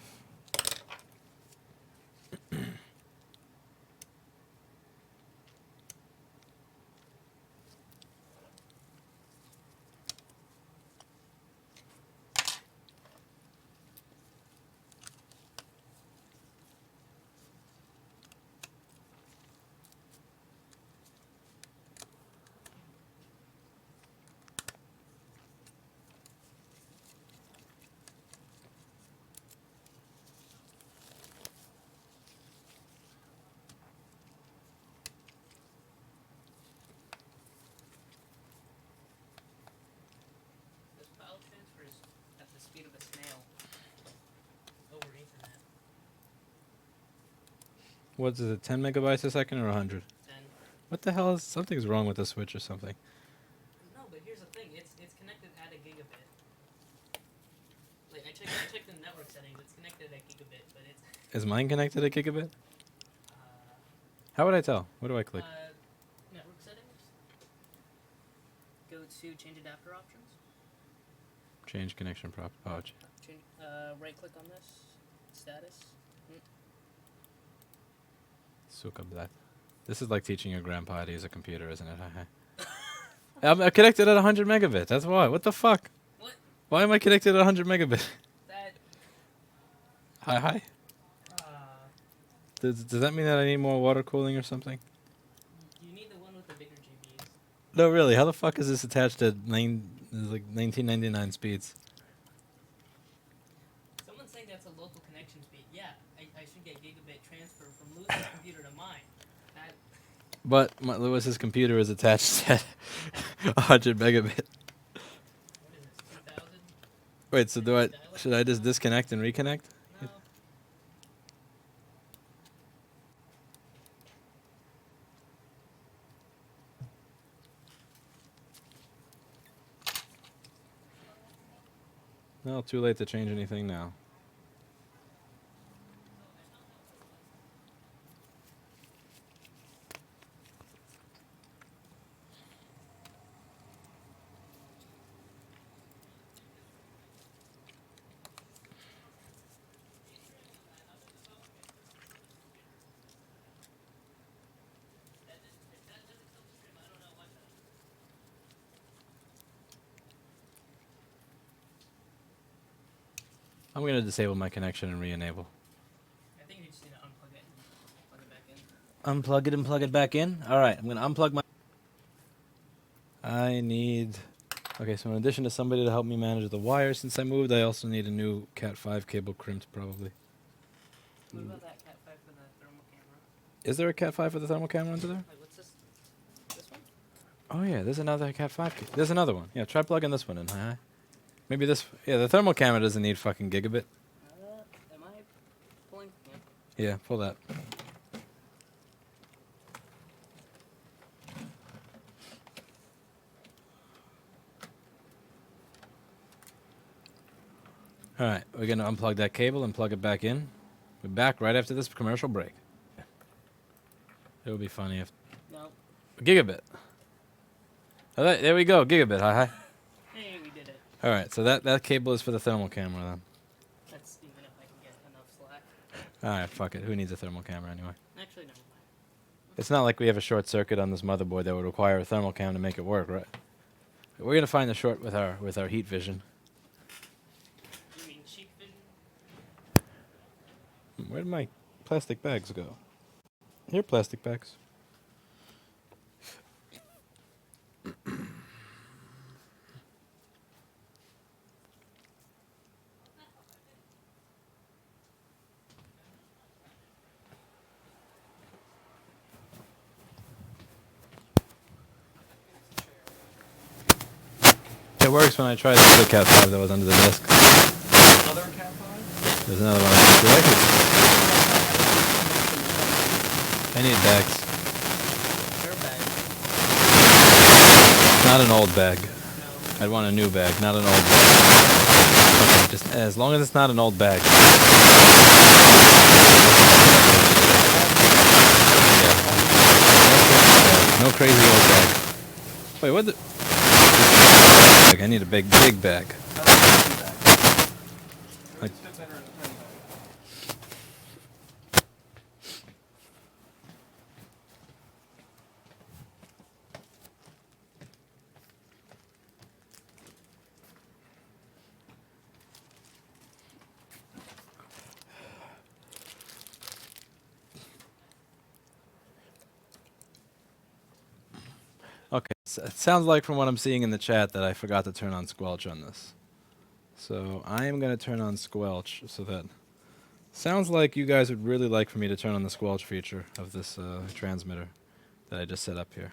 This file transfer is at the speed of a snail over Ethernet. What is it, 10 megabytes a second or 100? Then What the hell is... Something's wrong with the switch or something. no, but here's the thing. It's connected at a gigabit. Like I checked the network settings. It's connected at gigabit, but it's Is mine connected at gigabit? uh, How would I tell? What do I click? network settings. Go to change adapter options. Change connection prop. Oh, Change, right click on this. Status. Suka blat. This is like teaching your grandpa how to use a computer, isn't it? I'm connected at 100 megabit. That's why. What the fuck? What? Why am I connected at 100 megabit? That. Hi. Uh, Does that mean that I need more water cooling or something? you need the one with the bigger GBs. No, really. How the fuck is this attached to 1999 speeds? Someone's saying that's a local connection speed. Yeah, I should get gigabit transfer from Lewis's computer to mine. That. But Lewis's computer is attached at 100 megabit. What is this? 2000? Wait, so should I just disconnect and reconnect? No. No, too late to change anything now. I'm going to disable my connection and re-enable. I think you just need to unplug it and plug it back in. Unplug it and plug it back in? Alright, I'm going to unplug my... I need... Okay, so in addition to somebody to help me manage the wire since I moved, I also need a new Cat 5 cable crimped probably. What about that Cat 5 for the thermal camera? Is there a Cat 5 for the thermal camera under there? Wait, what's this? This one? Oh yeah, there's another Cat 5. There's another one. Yeah, try plugging this one in. Hi. Maybe this... Yeah, the thermal camera doesn't need fucking gigabit. Am I pulling? Yeah. Yeah, pull that. Alright, we're going to unplug that cable and plug it back in. We're back right after this commercial break. It would be funny if... No. Gigabit. Oh, there we go, gigabit, hi. Hey, we did it. Alright, so that cable is for the thermal camera then. That's even if I can get enough slack. Alright, fuck it. Who needs a thermal camera anyway? Actually, never mind. It's not like we have a short circuit on this motherboard that would require a thermal cam to make it work, right? We're gonna find the short with our heat vision. You mean cheap vision? Where did my plastic bags go? Here, plastic bags. It works when I try the other Cat 5 that was under the desk. Another Cat 5? There's another one. Do you like it? I need bags. Your bag. Not an old bag. No. I'd want a new bag, not an old bag. Okay, just as long as it's not an old bag. Yeah. No crazy old bag. Wait, what the? I need a big bag. Like, Fit better in a tiny bag. okay, so it sounds like from what I'm seeing in the chat that I forgot to turn on squelch on this. So I am going to turn on squelch so that sounds like you guys would really like for me to turn on the squelch feature of this transmitter that I just set up here.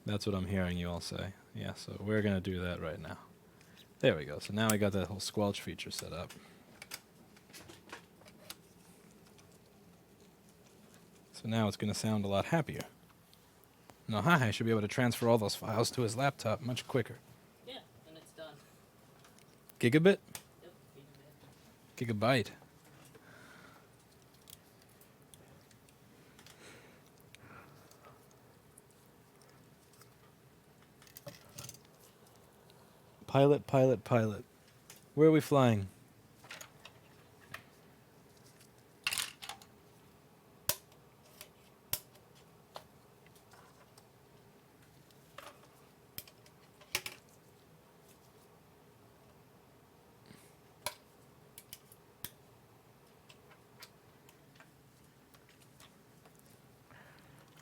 That's what I'm hearing you all say. Yeah, so we're going to do that right now. There we go. So now I got that whole squelch feature set up. So now it's going to sound a lot happier. Now I should be able to transfer all those files to his laptop much quicker. Yeah, and it's done. Gigabit? Yep, Gigabyte. Pilot, pilot, pilot. Where are we flying?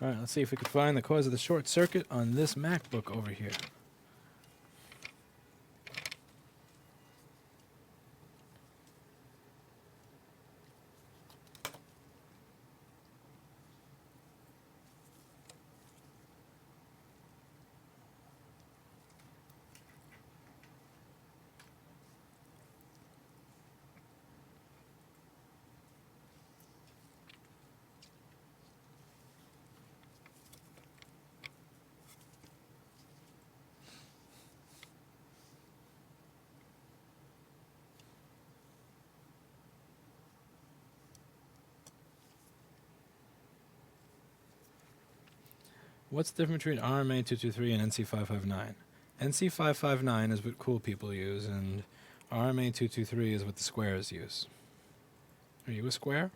Alright, let's see if we can find the cause of the short circuit on this MacBook over here. What's the difference between RMA223 and NC559? NC559 is what cool people use, and RMA223 is what the squares use. Are you a square?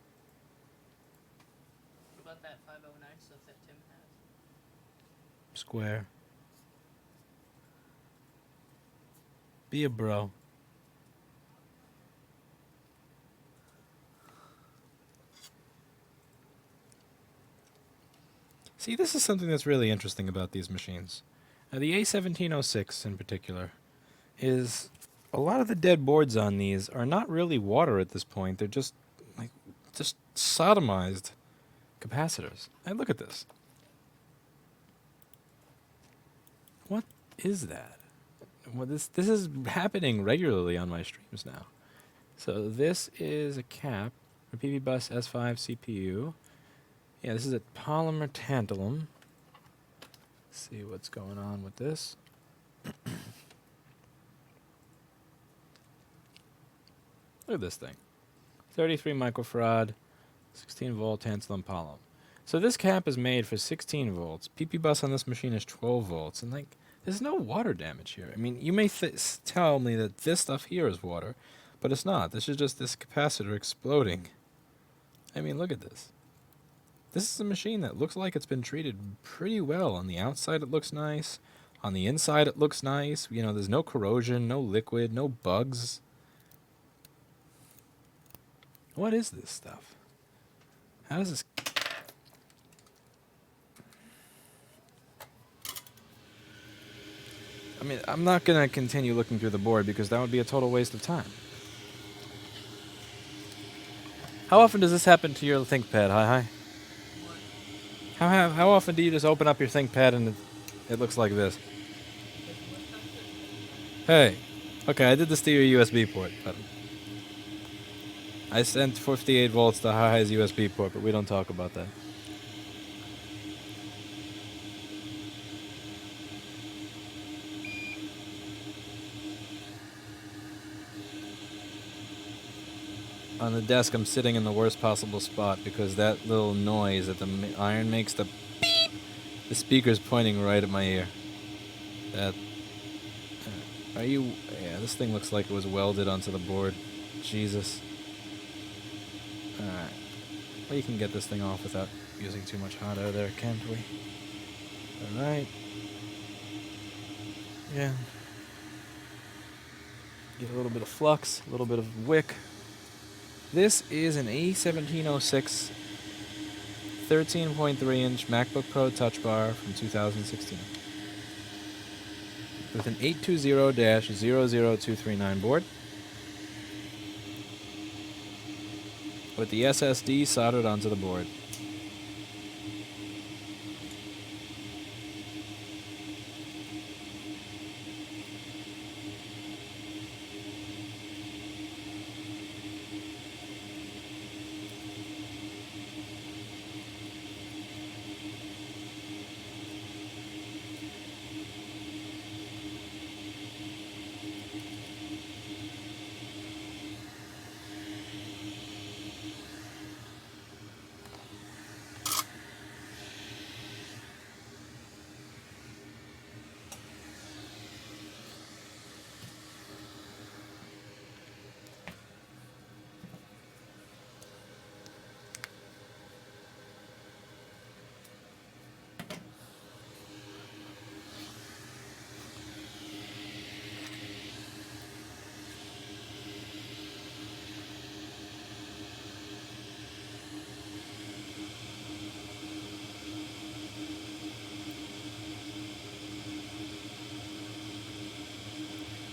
What about that 509 stuff that Tim has? Square. Be a bro. See, this is something that's really interesting about these machines. Now, the A1706 in particular is a lot of the dead boards on these are not really water at this point. They're just sodomized capacitors. And look at this. What is that? Well, this is happening regularly on my streams now. So this is a cap for PV Bus S5 CPU. Yeah, this is a polymer tantalum. Let's see what's going on with this. Look at this thing. 33 microfarad, 16 volt tantalum polymer. So this cap is made for 16 volts. PP bus on this machine is 12 volts. And like, there's no water damage here. I mean, you may tell me that this stuff here is water, but it's not. This is just this capacitor exploding. I mean, look at this. This is a machine that looks like it's been treated pretty well. On the outside, it looks nice. On the inside, it looks nice. You know, there's no corrosion, no liquid, no bugs. What is this stuff? How does this... I mean, I'm not going to continue looking through the board because that would be a total waste of time. How often does this happen to your ThinkPad? Hi. How often do you just open up your ThinkPad and it looks like this? Hey. Okay, I did this to your USB port, but I sent 58 volts to Hi's USB port, but we don't talk about that. On the desk, I'm sitting in the worst possible spot because that little noise that the iron makes, the beep, the speaker's pointing right at my ear. That... Are you... Yeah, this thing looks like it was welded onto the board. Jesus. Alright. We can get this thing off without using too much hot air there, can't we? Alright. Yeah. Get a little bit of flux, a little bit of wick. This is an A1706 13.3-inch MacBook Pro Touch Bar from 2016 with an 820-00239 board with the SSD soldered onto the board.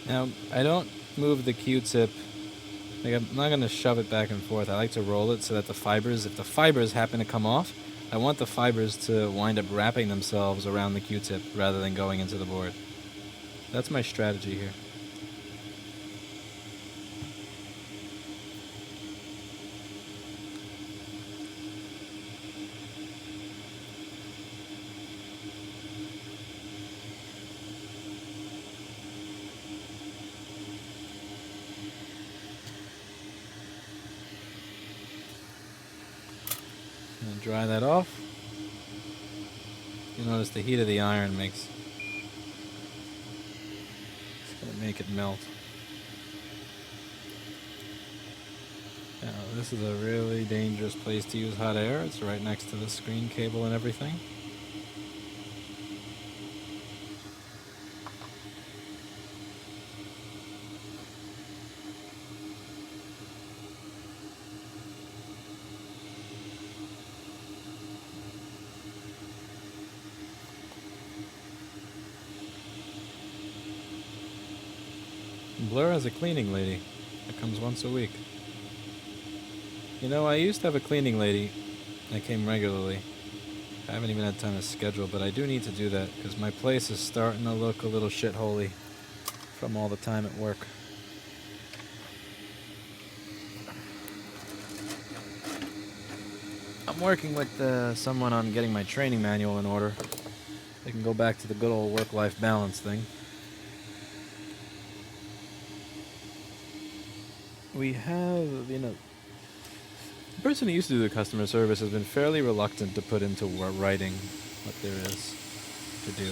Now, I don't move the Q-tip, like I'm not going to shove it back and forth. I like to roll it so that the fibers, if the fibers happen to come off, I want the fibers to wind up wrapping themselves around the Q-tip rather than going into the board. That's my strategy here. Dry that off. You'll notice the heat of the iron makes... It's going to make it melt. Now, this is a really dangerous place to use hot air. It's right next to the screen cable and everything. Blur has a cleaning lady that comes once a week. You know, I used to have a cleaning lady that came regularly. I haven't even had time to schedule, but I do need to do that because my place is starting to look a little shitholy from all the time at work. I'm working with someone on getting my training manual in order. I can go back to the good old work-life balance thing. We have, you know, the person who used to do the customer service has been fairly reluctant to put into writing what there is to do.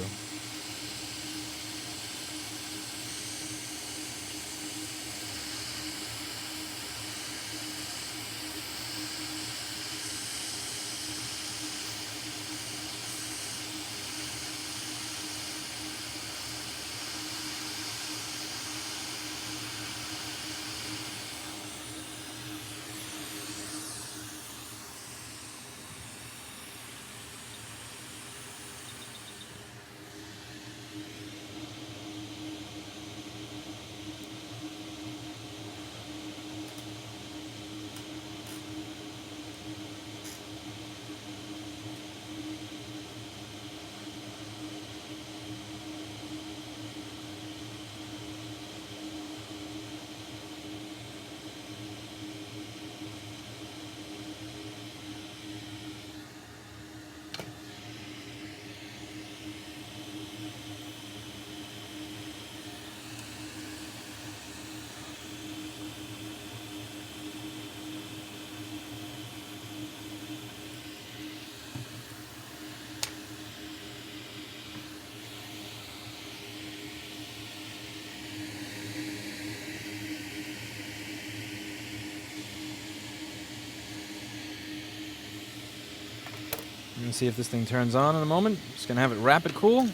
and see if this thing turns on in a moment. Just gonna have it rapid cool.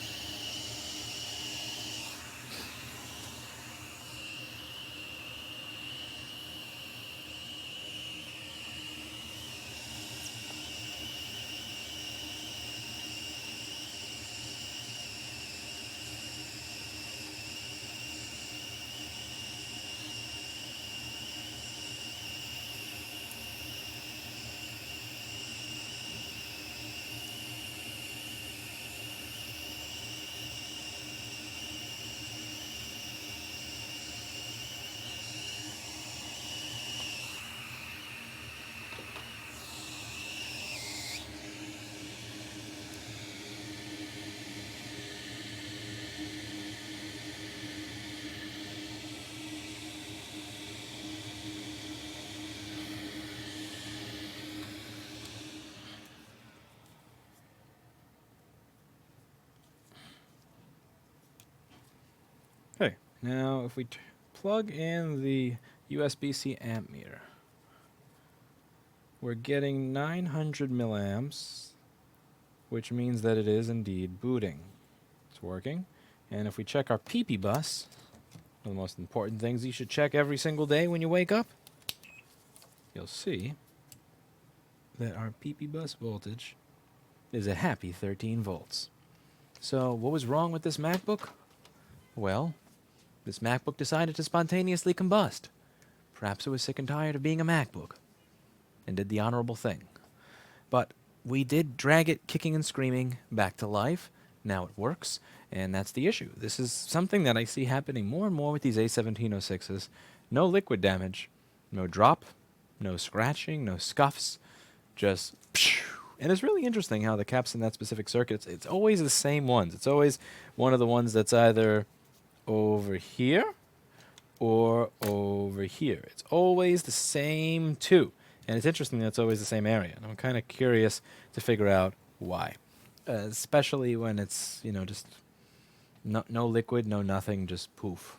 Okay, now if we plug in the USB-C amp meter, we're getting 900 milliamps, which means that it is indeed booting. It's working. And if we check our PP bus, one of the most important things you should check every single day when you wake up, you'll see that our PP bus voltage is a happy 13 volts. So what was wrong with this MacBook? Well, this MacBook decided to spontaneously combust. Perhaps it was sick and tired of being a MacBook and did the honorable thing. But we did drag it kicking and screaming back to life. Now it works, and that's the issue. This is something that I see happening more and more with these A1706s. No liquid damage, no drop, no scratching, no scuffs, just pshh. And it's really interesting how the caps in that specific circuit, it's always the same ones. It's always one of the ones that's either over here or over here. It's always the same two. And it's interesting that it's always the same area. And I'm kind of curious to figure out why. Especially when it's, you know, just no liquid, no nothing, just poof.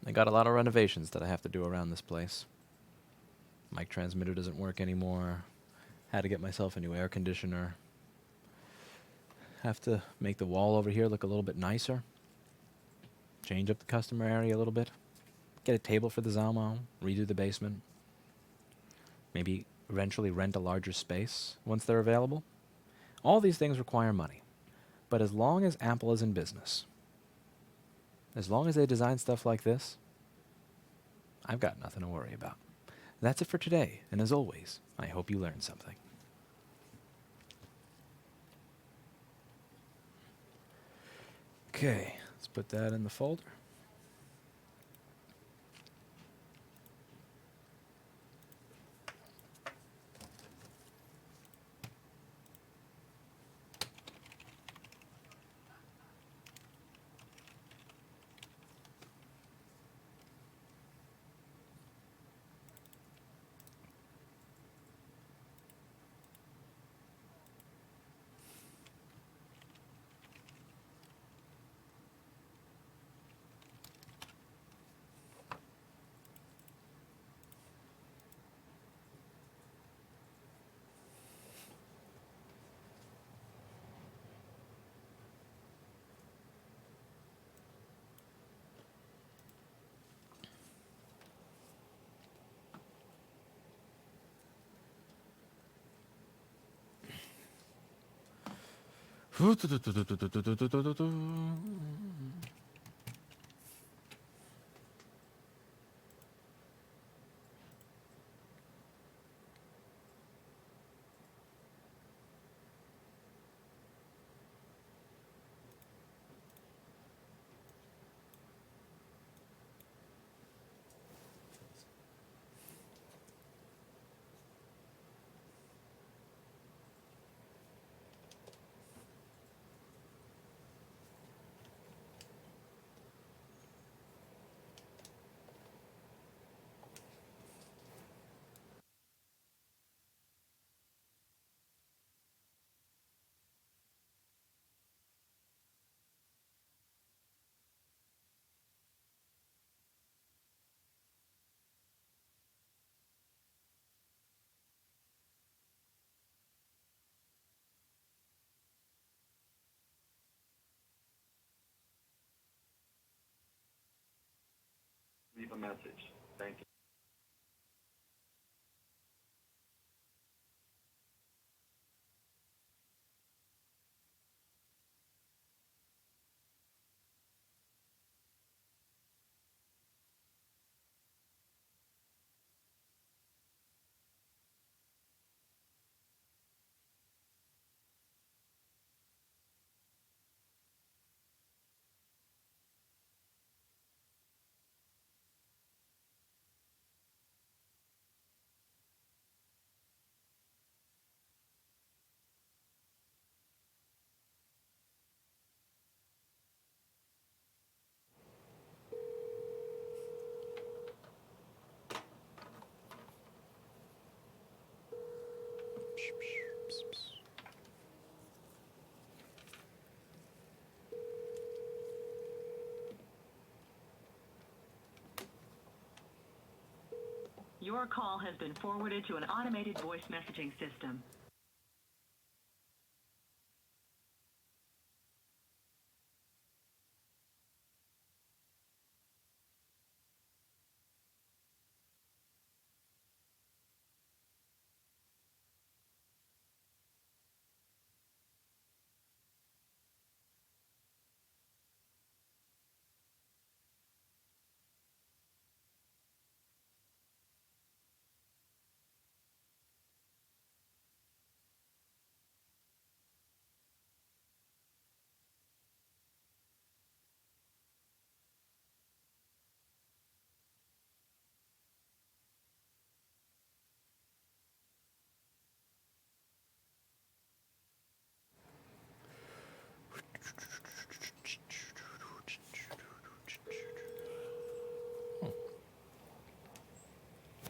I got a lot of renovations that I have to do around this place. Mic transmitter doesn't work anymore. Had to get myself a new air conditioner. Have to make the wall over here look a little bit nicer. Change up the customer area a little bit. Get a table for the Zalmo. Redo the basement. Maybe eventually rent a larger space once they're available. All these things require money. But as long as Apple is in business, as long as they design stuff like this, I've got nothing to worry about. That's it for today, and as always, I hope you learned something. Okay, let's put that in the folder. message. Thank you. Your call has been forwarded to an automated voice messaging system.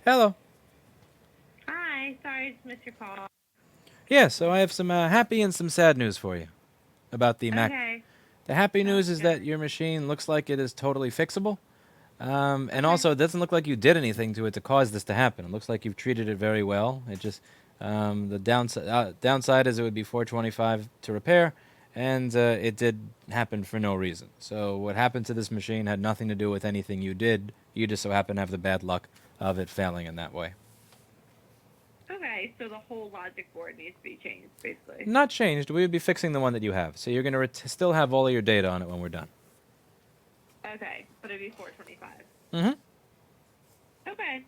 Hello. Hi, sorry, just missed your call. Yeah, so I have some happy and some sad news for you about the Mac. Okay. The happy news Sounds is that good. your machine looks like it is totally fixable. And Okay. also, it doesn't look like you did anything to it to cause this to happen. It looks like you've treated it very well. It just the downside is it would be 425 to repair, and it did happen for no reason. So what happened to this machine had nothing to do with anything you did. You just so happen to have the bad luck of it failing in that way. Okay, so the whole logic board needs to be changed, basically. Not changed. We would be fixing the one that you have. So you're going to still have all of your data on it when we're done. Okay, but it'd be 425. Mm-hmm. Okay.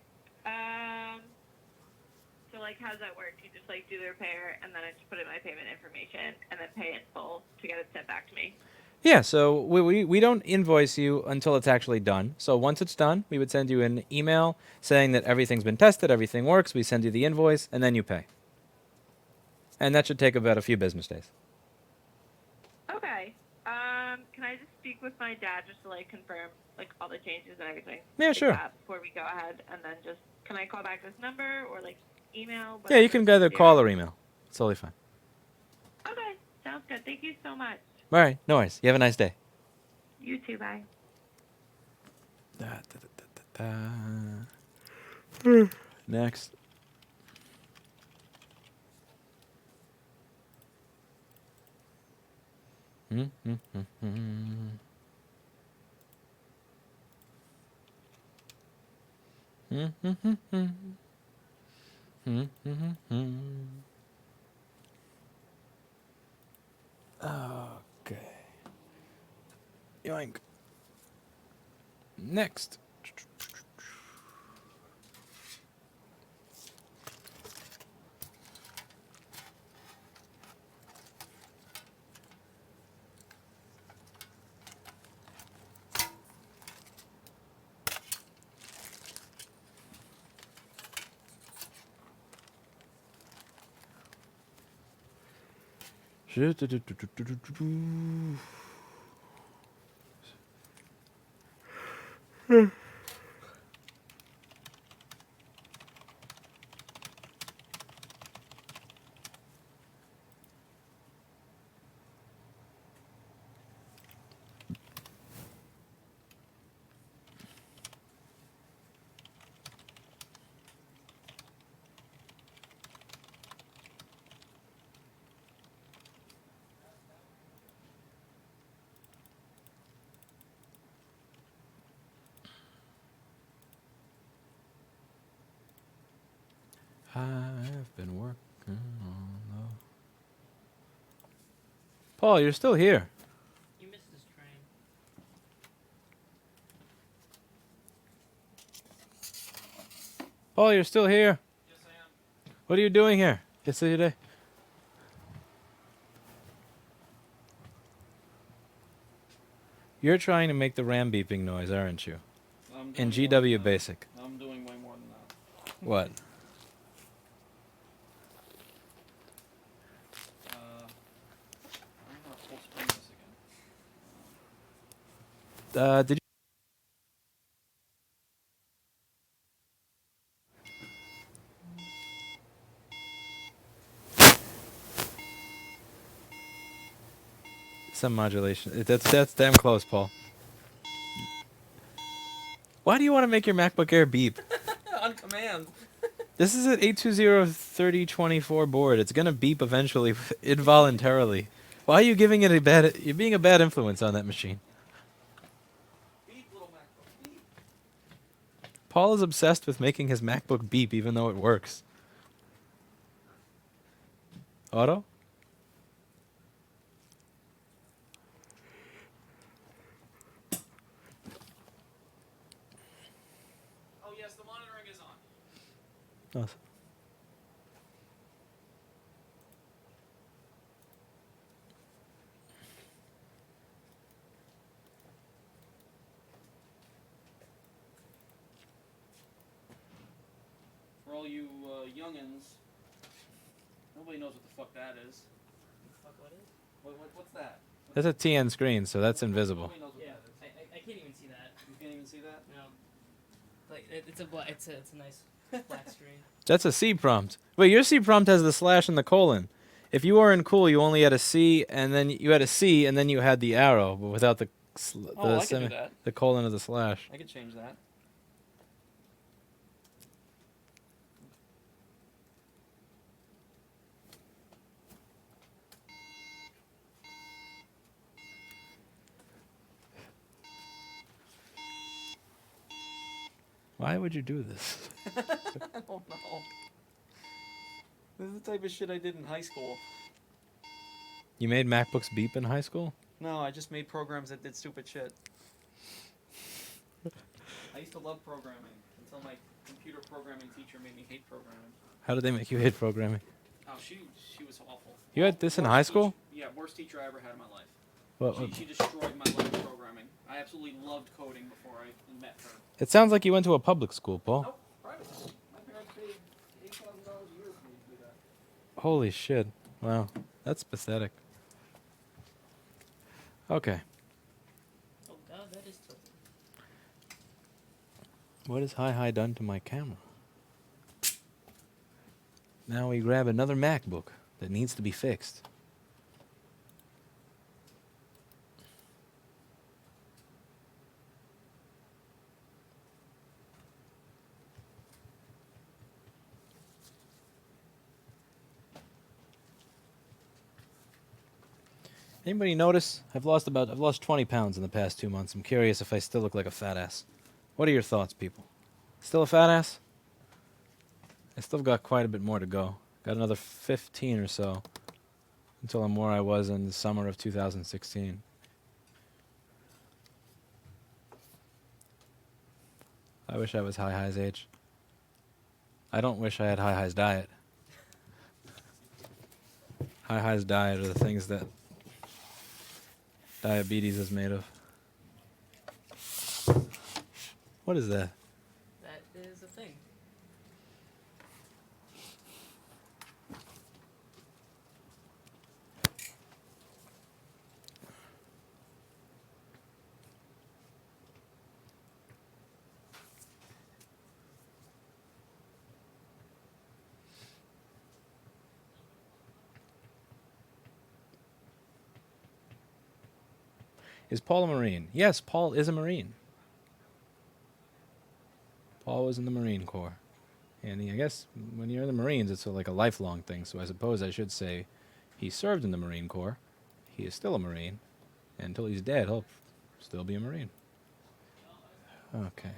So like, how does that work? You just like do the repair, and then I just put in my payment information, and then pay it in full to get it sent back to me. Yeah, so we don't invoice you until it's actually done. So once it's done, we would send you an email saying that everything's been tested, everything works. We send you the invoice, and then you pay. And that should take about a few business days. Okay. Can I just speak with my dad just to like confirm like all the changes and everything? Yeah, like sure. that before we go ahead, and then just can I call back this number or like email? Yeah, you can either call or email. email. It's totally fine. Okay, sounds good. Thank you so much. All right, no worries. You have a nice day. You too. Bye. Next. Okay. Yoink. Next. I've been working on the... Paul, you're still here. You missed this train. Paul, you're still here. Yes, I am. What are you doing here? Yesterday. You're trying to make the RAM beeping noise, aren't you? I'm In doing more GW than that. Basic. I'm doing way more than that. What? I'm gonna full screen this again. Did you... Some modulation. That's damn close, Paul. Why do you want to make your MacBook Air beep? On command. This is an 820-3024 board. It's gonna beep eventually, involuntarily. Why are you giving it a bad... You're being a bad influence on that machine. Beep, little MacBook. Beep. Paul is obsessed with making his MacBook beep even though it works. Auto? Oh yes, the monitoring is on. Awesome. For all you youngins, nobody knows what the fuck that is. Fuck, what is? What's that? That's a TN screen, so that's invisible. Nobody knows what Yeah, that is. I can't even see that. You can't even see that? No. Like it's a nice black screen. That's a C prompt. Wait, your C prompt has the slash and the colon. If you were in cool, you only had a C, and then you had a C, and then you had the arrow, but without the Oh, I can do that. the colon or the slash. I can change that. Why would you do this? I don't know. This is the type of shit I did in high school. You made MacBooks beep in high school? No, I just made programs that did stupid shit. I used to love programming until my computer programming teacher made me hate programming. How did they make you hate programming? Oh, she was awful. You had this in Worst high school? teach- yeah, worst teacher I ever had in my life. What? She destroyed my life with programming. I absolutely loved coding before I met her. It sounds like you went to a public school, Paul. Nope, private school. My parents paid $8,000 a year for me to do that. Holy shit. Wow. That's pathetic. Okay. Oh god, that is tilted. What has Hi done to my camera? Now we grab another MacBook that needs to be fixed. Anybody notice? I've lost 20 pounds in the past 2 months. I'm curious if I still look like a fat ass. What are your thoughts, people? Still a fat ass? I still got quite a bit more to go. Got another 15 or so until I'm where I was in the summer of 2016. I wish I was Hi's age. I don't wish I had Hi's diet. Hi's diet are the things that diabetes is made of. What is that? That is a thing. Is Paul a Marine? Yes, Paul is a Marine. Paul was in the Marine Corps. And I guess when you're in the Marines, it's like a lifelong thing. So I suppose I should say he served in the Marine Corps. He is still a Marine. And until he's dead, he'll still be a Marine. Okay.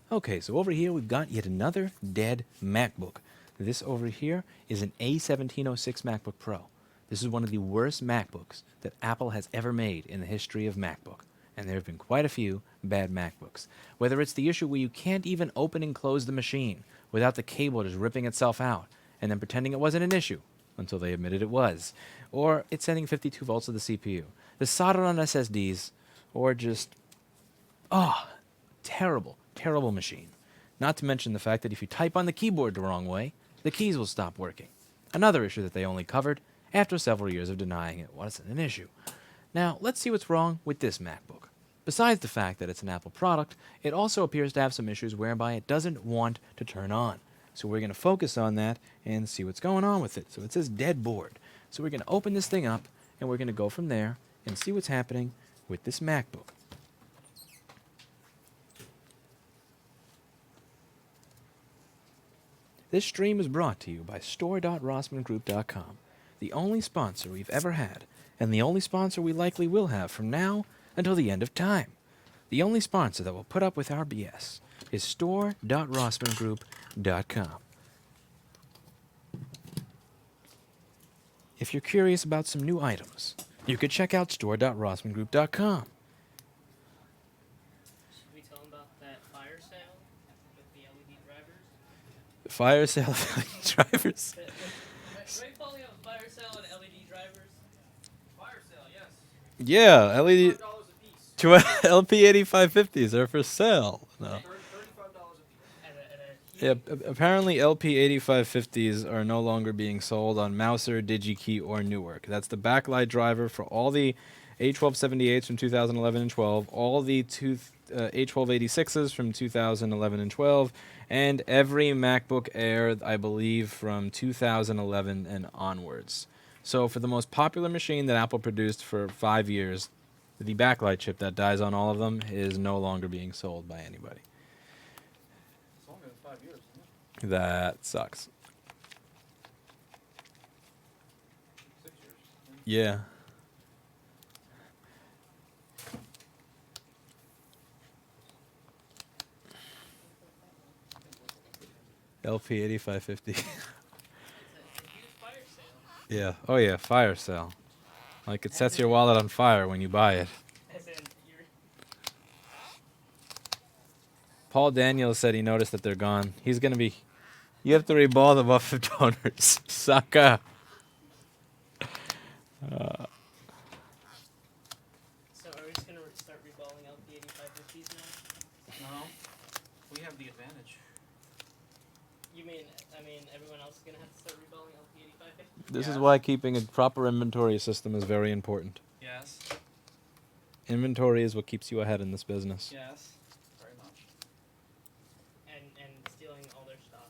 Okay, so over here we've got yet another dead MacBook. This over here is an A1706 MacBook Pro. This is one of the worst MacBooks that Apple has ever made in the history of MacBook. And there have been quite a few bad MacBooks. Whether it's the issue where you can't even open and close the machine without the cable just ripping itself out and then pretending it wasn't an issue until they admitted it was, or it's sending 52 volts to the CPU, the solder on SSDs, or just, terrible, terrible machine. Not to mention the fact that if you type on the keyboard the wrong way, the keys will stop working. Another issue that they only covered after several years of denying it wasn't an issue. Now, let's see what's wrong with this MacBook. Besides the fact that it's an Apple product, it also appears to have some issues whereby it doesn't want to turn on. So we're going to focus on that and see what's going on with it. So it says dead board. So we're going to open this thing up and we're going to go from there and see what's happening with this MacBook. This stream is brought to you by store.rossmangroup.com, the only sponsor we've ever had, and the only sponsor we likely will have from now until the end of time. The only sponsor that will put up with our BS is store.rossmangroup.com. If you're curious about some new items, you could check out store.rossmangroup.com. Should we tell them about that fire sale with the LED drivers? Fire sale drivers. Right, calling out fire sale and LED drivers? Fire sale, yes. Yeah, LED $35 a piece. LP8550s are for sale. No. $35 a piece. Yeah, apparently LP8550s are no longer being sold on Mouser, DigiKey, or Newark. That's the backlight driver for all the A1278s from 2011 and 12, all the A1286s from 2011 and 12, and every MacBook Air, I believe, from 2011 and onwards. So for the most popular machine that Apple produced for 5 years, the backlight chip that dies on all of them is no longer being sold by anybody. It's longer than 5 years, isn't it? That sucks. 6 years. Yeah. LP8550. It's a huge fire sale. Yeah. Oh yeah, fire sale. Like it sets your wallet on fire when you buy it. As in, you're... Paul Daniels said he noticed that they're gone. He's gonna be. You have to reball the Buffett donors, sucker. So are we just going to start reballing out the 8550s now? No. We have the advantage. You mean, everyone else is going to have to start reballing out the 8550s? This is Yes. why keeping a proper inventory system is very important. Yes. Inventory is what keeps you ahead in this business. Yes. Very much. And stealing all their stuff.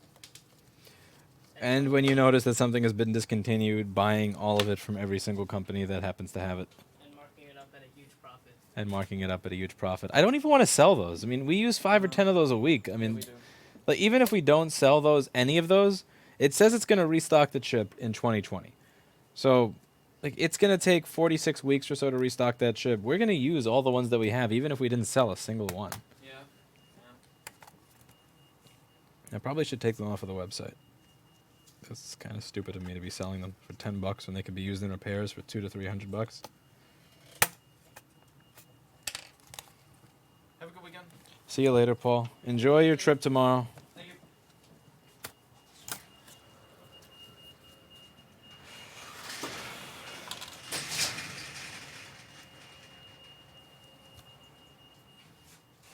And when you notice that something has been discontinued, buying all of it from every single company that happens to have it. And marking it up at a huge profit. And marking it up at a huge profit. I don't even want to sell those. I mean, we use 5 or 10 of those a week. I mean, we do. like even if we don't sell those, any of those, it says it's going to restock the chip in 2020. So, like, it's going to take 46 weeks or so to restock that chip. We're going to use all the ones that we have, even if we didn't sell a single one. Yeah. I probably should take them off of the website. It's kind of stupid of me to be selling them for $10 when they could be used in repairs for $200 to $300. Have a good weekend. See you later, Paul. Enjoy your trip tomorrow. Thank you.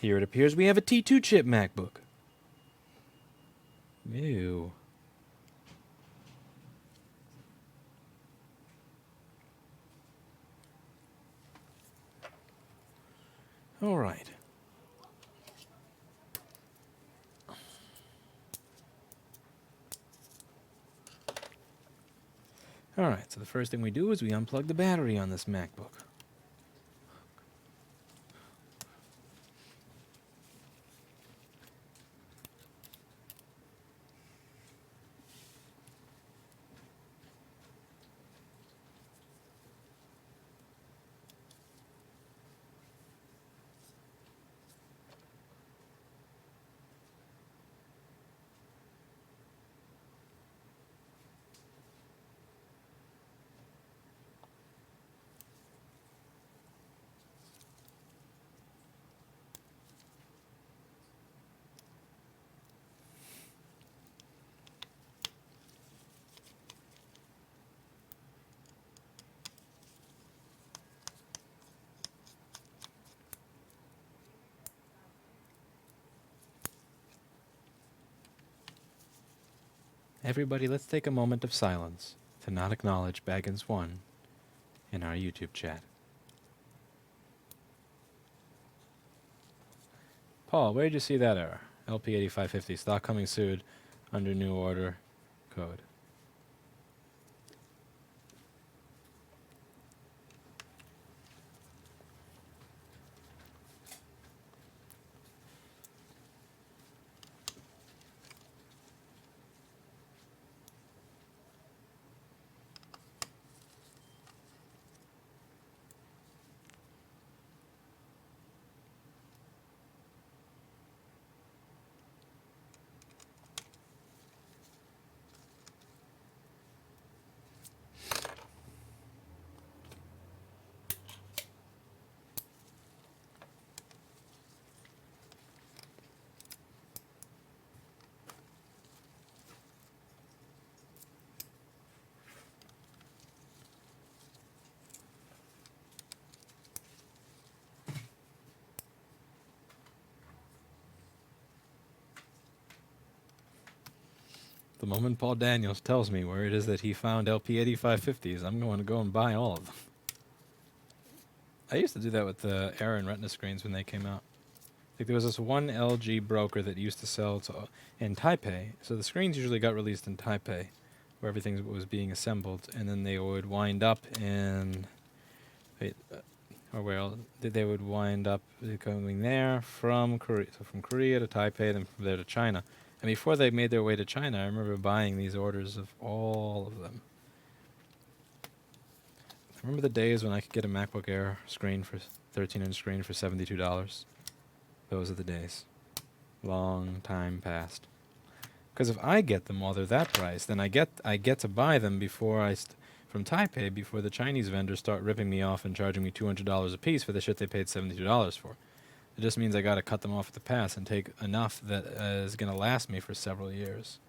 Here it appears we have a T2 chip MacBook. Ew. All right. All right, so the first thing we do is we unplug the battery on this MacBook. Everybody, let's take a moment of silence to not acknowledge Baggins1 in our YouTube chat. Paul, where did you see that error? LP8550, stock coming soon under new order code. The moment Paul Daniels tells me where it is that he found LP8550s, I'm going to go and buy all of them. I used to do that with the Aaron Retina screens when they came out. Like there was this one LG broker that used to sell in Taipei. So the screens usually got released in Taipei, where everything was being assembled, and then they would wind up in, they would wind up going there from Korea. So from Korea to Taipei, then from there to China. And before they made their way to China, I remember buying these orders of all of them. I remember the days when I could get a MacBook Air screen for 13-inch screen for $72. Those are the days. Long time past. Because if I get them while they're that price, then I get to buy them before from Taipei before the Chinese vendors start ripping me off and charging me $200 a piece for the shit they paid $72 for. It just means I got to cut them off at the pass and take enough that is going to last me for several years.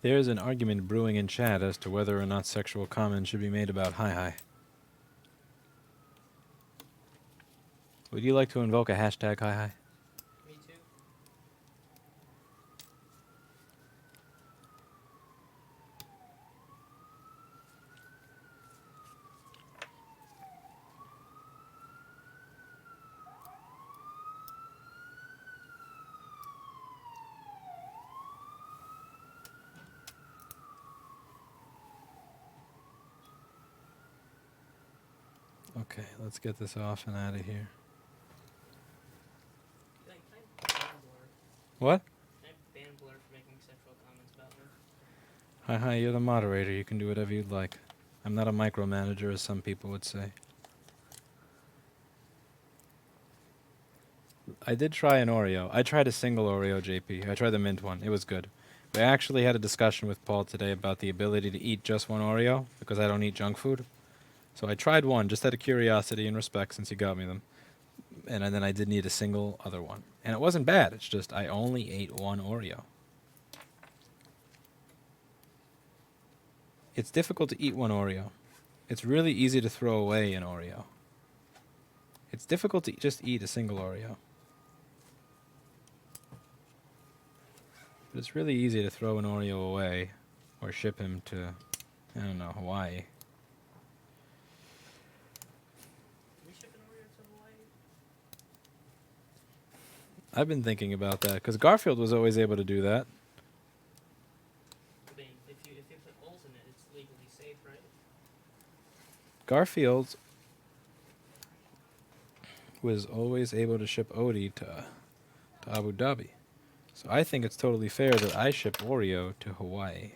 There's an argument brewing in chat as to whether or not sexual comments should be made about hi-hi. Would you like to invoke a hashtag hi-hi? Me too. Okay, let's get this off and out of here. Can I ban Blur? What? Can I ban Blur for making sexual comments about me? Hi-hi, you're the moderator. You can do whatever you'd like. I'm not a micromanager, as some people would say. I did try an Oreo. I tried a single Oreo, JP. I tried the mint one. It was good. We actually had a discussion with Paul today about the ability to eat just one Oreo, because I don't eat junk food. So I tried one, just out of curiosity and respect, since you got me them. And then I did need a single other one. And it wasn't bad. It's just I only ate one Oreo. It's difficult to eat one Oreo. It's really easy to throw away an Oreo. It's difficult to just eat a single Oreo. But it's really easy to throw an Oreo away or ship him to, I don't know, Hawaii. Can we ship an Oreo to Hawaii? I've been thinking about that, because Garfield was always able to do that. I mean, if you put holes in it, it's legally safe, right? Garfield was always able to ship Odie to Abu Dhabi. So I think it's totally fair that I ship Oreo to Hawaii.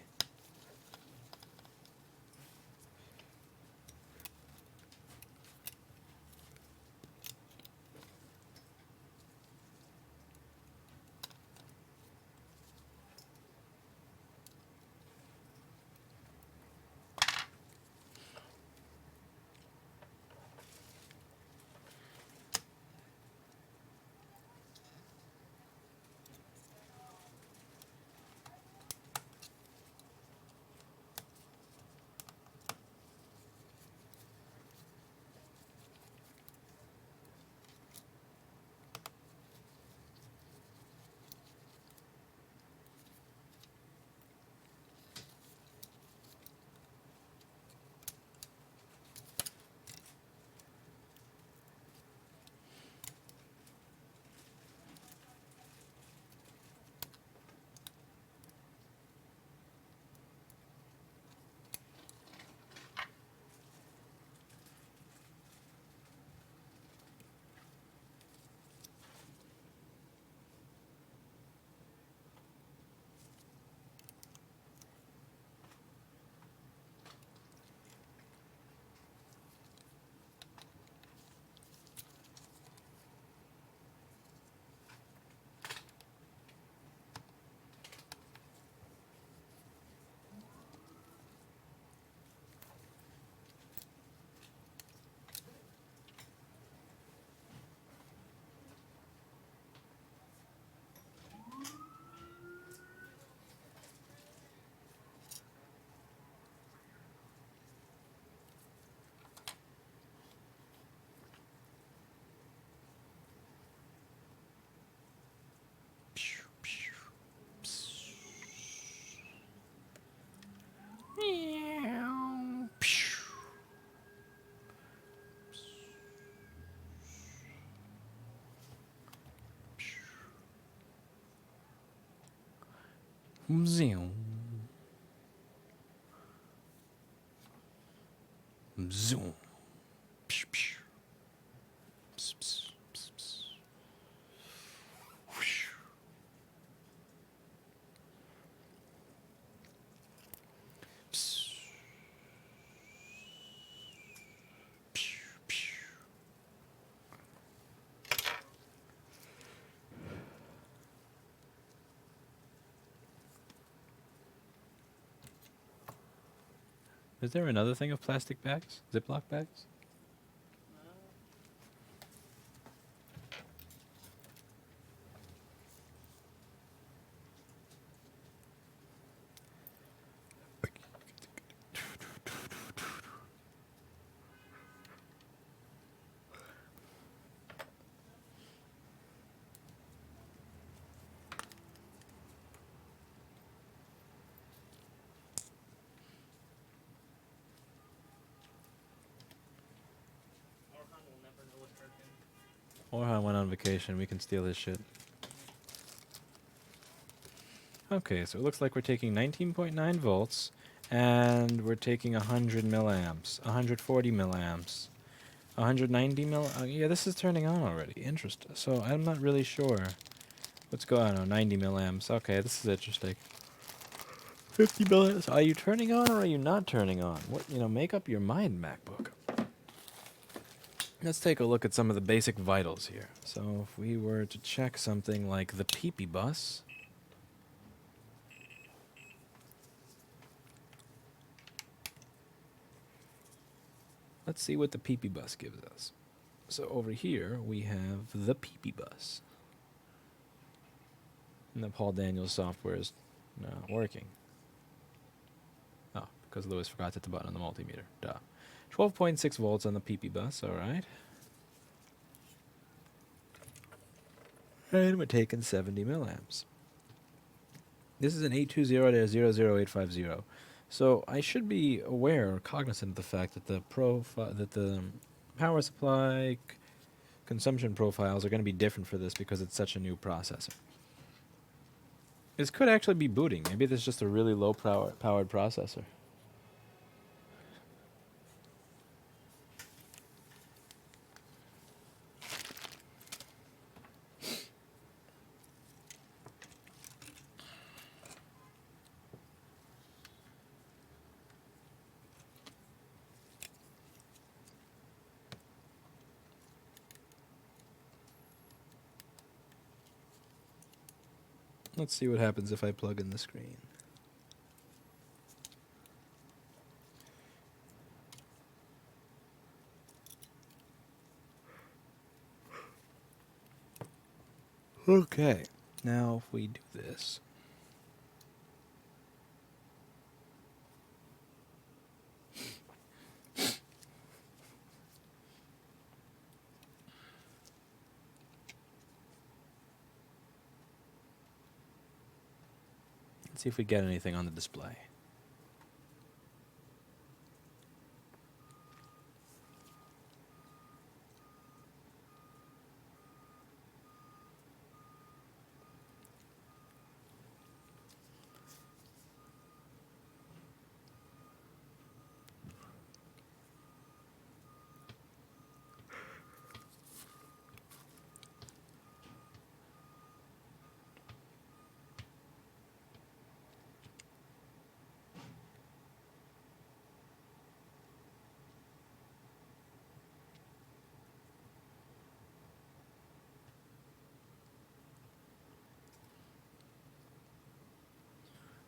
Zoom. Zoom. Psh, psh. Pss, pss, pss, pss. Whoosh. Pss. Psh, psh. Is there another thing of plastic bags? Ziploc bags? Orhan will never know what hurt him. Orhan went on vacation. We can steal his shit. Okay, so it looks like we're taking 19.9 volts, and we're taking 100 milliamps, 140 milliamps, 190 yeah, this is turning on already. Interesting. So I'm not really sure what's going on. 90 milliamps. Okay, this is interesting. 50 milliamps. Are you turning on or are you not turning on? What, make up your mind, MacBook. Let's take a look at some of the basic vitals here. So if we were to check something like the PP bus. Let's see what the PP bus gives us. So over here we have the PP bus. And the Paul Daniels software is not working. Oh, because Lewis forgot to hit the button on the multimeter. Duh. 12.6 volts on the PP bus, alright. And we're taking 70 milliamps. This is an 820-00850. So I should be aware or cognizant of the fact that the power supply consumption profiles are going to be different for this because it's such a new processor. This could actually be booting. Maybe this is just a really low powered processor. Let's see what happens if I plug in the screen. Okay, now if we do this. Let's see if we get anything on the display.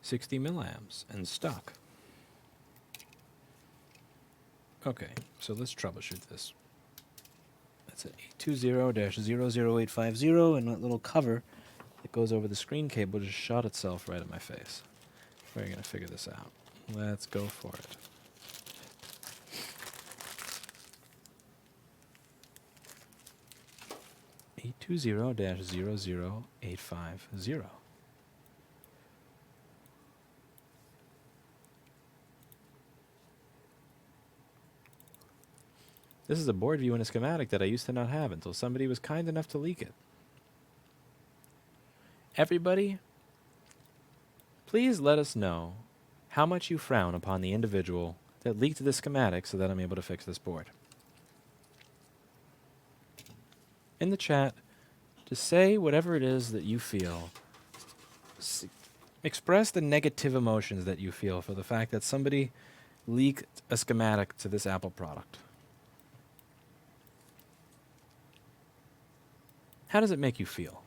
$60 milliamps and stuck. Okay, so let's troubleshoot this. That's an 820-00850, and that little cover that goes over the screen cable just shot itself right at my face. We're going to figure this out. Let's go for it. $820-00850. This is a board view and a schematic that I used to not have until somebody was kind enough to leak it. Everybody, please let us know how much you frown upon the individual that leaked this schematic so that I'm able to fix this board. In the chat, just say whatever it is that you feel. Express the negative emotions that you feel for the fact that somebody leaked a schematic to this Apple product. How does it make you feel?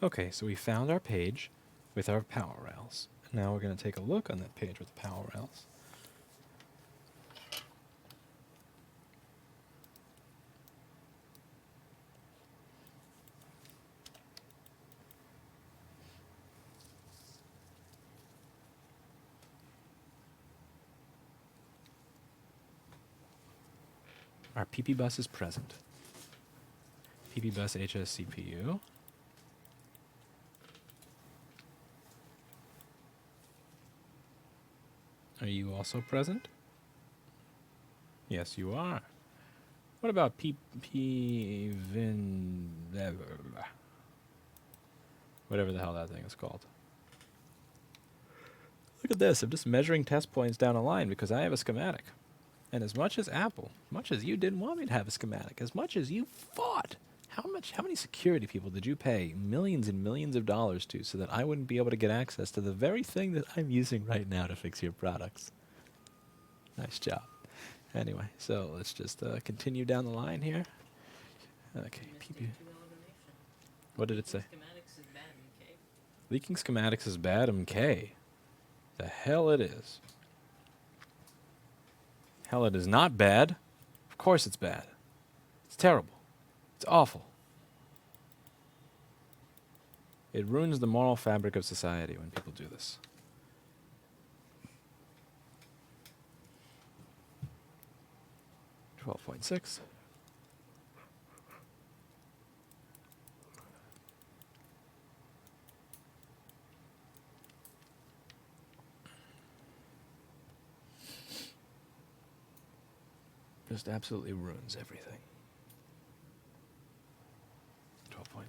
Okay, so we found our page with our power rails. Now we're going to take a look on that page with the power rails. Our PP bus is present. PP bus HS CPU. Are you also present? Yes, you are. What about PP Vin... whatever the hell that thing is called. Look at this. I'm just measuring test points down a line because I have a schematic. And as much as Apple, as much as you didn't want me to have a schematic, as much as you fought, how many security people did you pay millions and millions of dollars to so that I wouldn't be able to get access to the very thing that I'm using right now to fix your products? Nice job. Anyway, so let's just continue down the line here. Okay, PP. What did it say? Schematics is bad, okay? Leaking schematics is bad, MK. The hell it is. Hell, it is not bad. Of course it's bad. It's terrible. It's awful. It ruins the moral fabric of society when people do this. $12.6. Just absolutely ruins everything.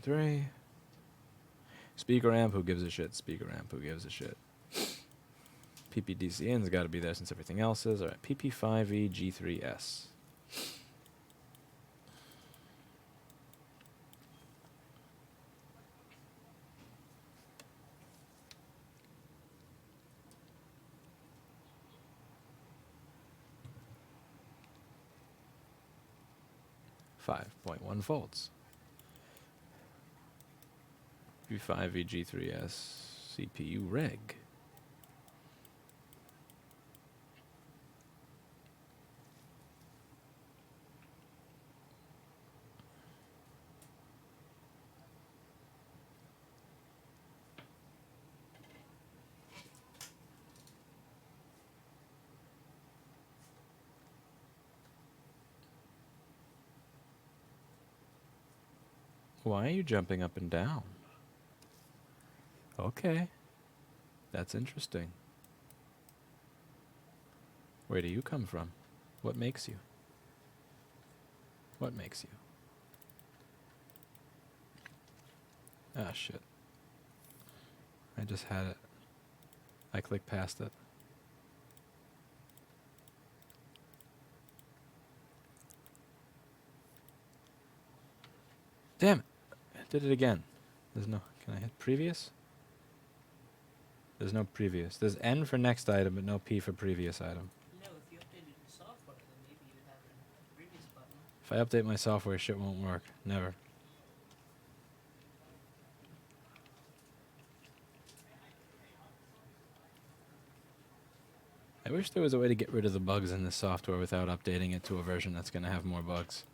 12.3. Speaker amp, who gives a shit? Speaker amp, who gives a shit? PPDCN's got to be there since everything else is. Alright, PP5E G3S. .1 volts. P5 G3S CPU reg. Why are you jumping up and down? Okay. That's interesting. Where do you come from? What makes you? What makes you? Ah, shit. I just had it. I clicked past it. Damn it. Did it again. There's no, can I hit previous? There's no previous. There's N for next item, but no P for previous item. You know, if you updated your software, then maybe you'd have a previous button. If I update my software, shit won't work. Never. I wish there was a way to get rid of the bugs in this software without updating it to a version that's going to have more bugs.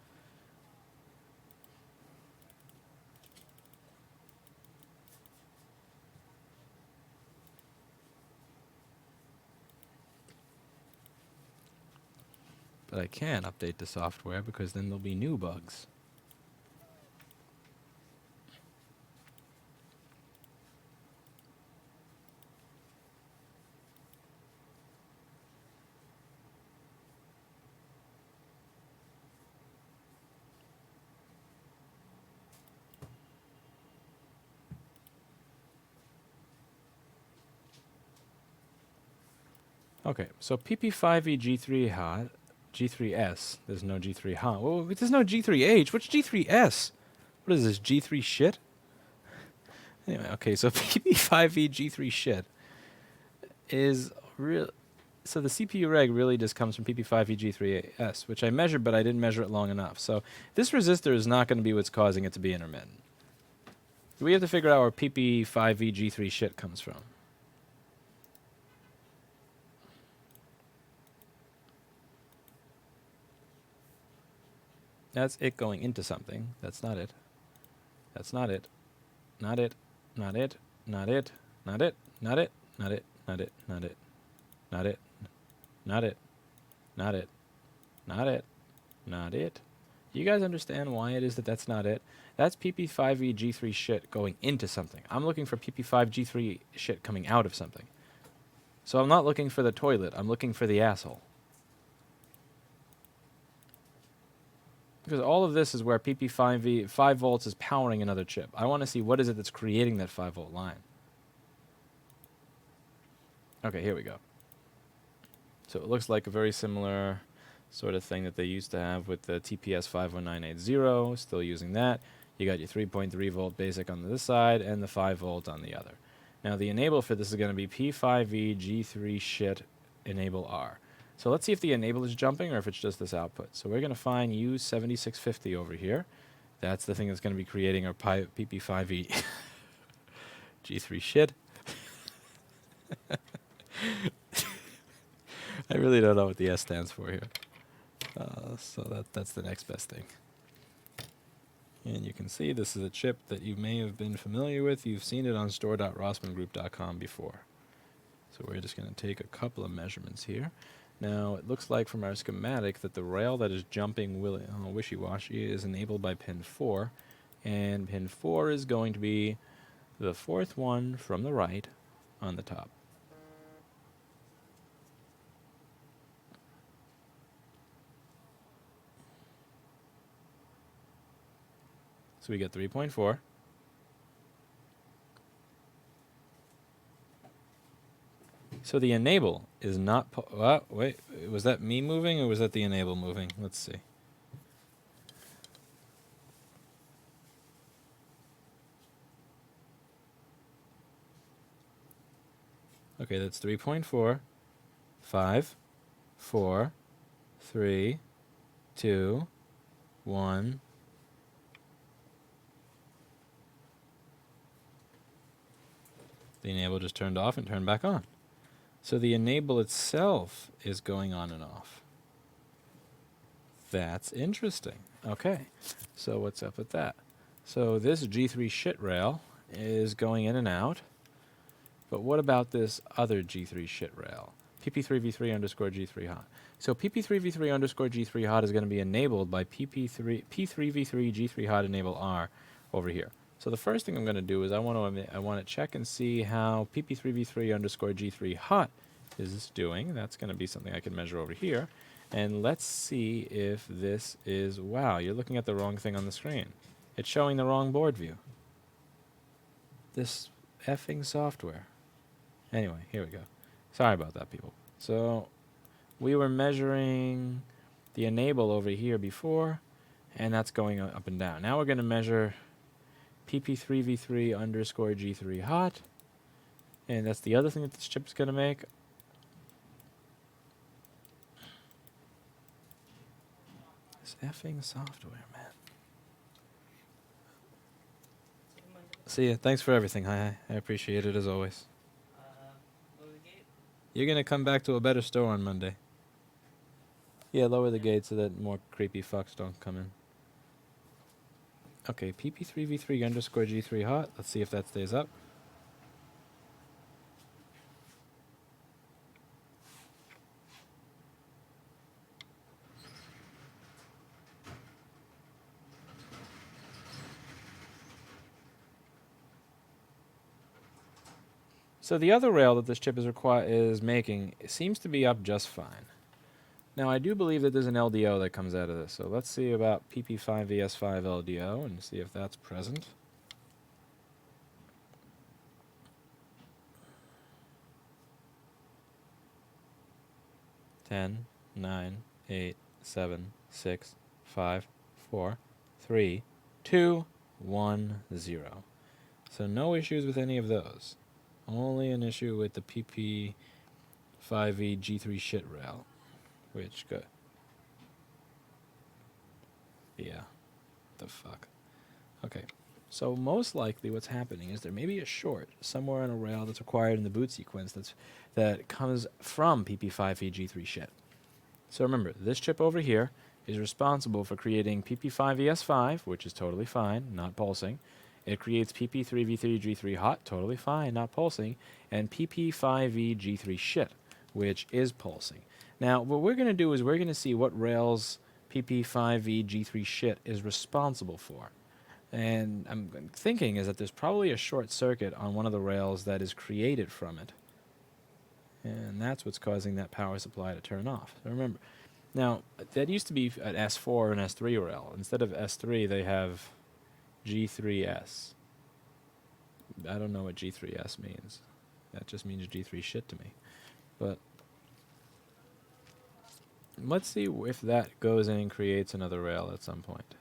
But I can update the software because then there'll be new bugs. Okay, so PP5E G3 hot, G3S. There's no G3 hot. Well, there's no G3H. What's G3S? What is this, G3 shit? Anyway, okay, so PP5E G3 shit is real. So the CPU reg really just comes from PP5E G3S, which I measured, but I didn't measure it long enough. So this resistor is not going to be what's causing it to be intermittent. We have to figure out where PP5E G3 shit comes from. That's it going into something. That's not it. That's not it. Not it. Not it. Not it. Not it. Not it. Not it. Not it. Not it. Not it. Not it. Not it. Not it. Not it. Do you guys understand why it is that that's not it? That's PP5E G3 shit going into something. I'm looking for PP5 G3 shit coming out of something. So I'm not looking for the toilet. I'm looking for the asshole. Because all of this is where PP5V, 5 volts is powering another chip. I want to see what is it that's creating that 5 volt line. Okay, here we go. So it looks like a very similar sort of thing that they used to have with the TPS 51980, still using that. You got your 3.3 volt basic on this side and the 5 volt on the other. Now the enable for this is going to be P5V G3 shit enable R. So let's see if the enable is jumping or if it's just this output. So we're going to find U7650 over here. That's the thing that's going to be creating our PP5E G3 shit. I really don't know what the S stands for here. So that's the next best thing. And you can see this is a chip that you may have been familiar with. You've seen it on store.rossmangroup.com before. So we're just going to take a couple of measurements here. Now, it looks like from our schematic that the rail that is jumping wishy-washy is enabled by pin 4. And pin 4 is going to be the fourth one from the right on the top. So we get 3.4. So the enable is not... wait, was that me moving or was that the enable moving? Let's see. Okay, that's 3.4, 5, 4, 3, 2, 1... The enable just turned off and turned back on. So the enable itself is going on and off. That's interesting. Okay, so what's up with that? So this G3 shit rail is going in and out. But what about this other G3 shit rail? PP3V3 underscore G3 hot. So PP3V3 underscore G3 hot is going to be enabled by P3V3 G3 hot enable R over here. So the first thing I'm going to do is I want to check and see how PP3V3 underscore G3 hot is doing. That's going to be something I can measure over here. And let's see if this is... Wow, you're looking at the wrong thing on the screen. It's showing the wrong board view. This effing software. Anyway, here we go. Sorry about that, people. So we were measuring the enable over here before, and that's going up and down. Now we're going to measure PP3v3 underscore G3 hot. And that's the other thing that this chip is going to make. This effing software, man. So you mind if See ya. Thanks for everything. Hi. I appreciate it as always. lower the gate? You're going to come back to a better store on Monday. Yeah, lower the gate so that more creepy fucks don't come in. Okay, PP3v3 underscore G3 hot. Let's see if that stays up. So the other rail that this chip is making seems to be up just fine. Now I do believe that there's an LDO that comes out of this. So let's see about PP5VS5 LDO and see if that's present. Ten, 9, 8, 7, 6, 5, 4, 3, 2, 1, 0. So no issues with any of those. Only an issue with the PP5V G3 shit rail, which go. Yeah, the fuck. Okay, so most likely what's happening is there may be a short somewhere on a rail that's required in the boot sequence that comes from PP5V G3 shit. So remember, this chip over here is responsible for creating PP5ES5, which is totally fine, not pulsing. It creates PP3V3G3 hot, totally fine, not pulsing, and PP5VG3 shit, which is pulsing. Now, what we're going to do is we're going to see what rails PP5VG3 shit is responsible for. And I'm thinking is that there's probably a short circuit on one of the rails that is created from it. And that's what's causing that power supply to turn off. So remember, now, that used to be an S4 and S3 rail. Instead of S3, they have G3S. I don't know what G3S means. That just means G3 shit to me. But let's see if that goes in and creates another rail at some point.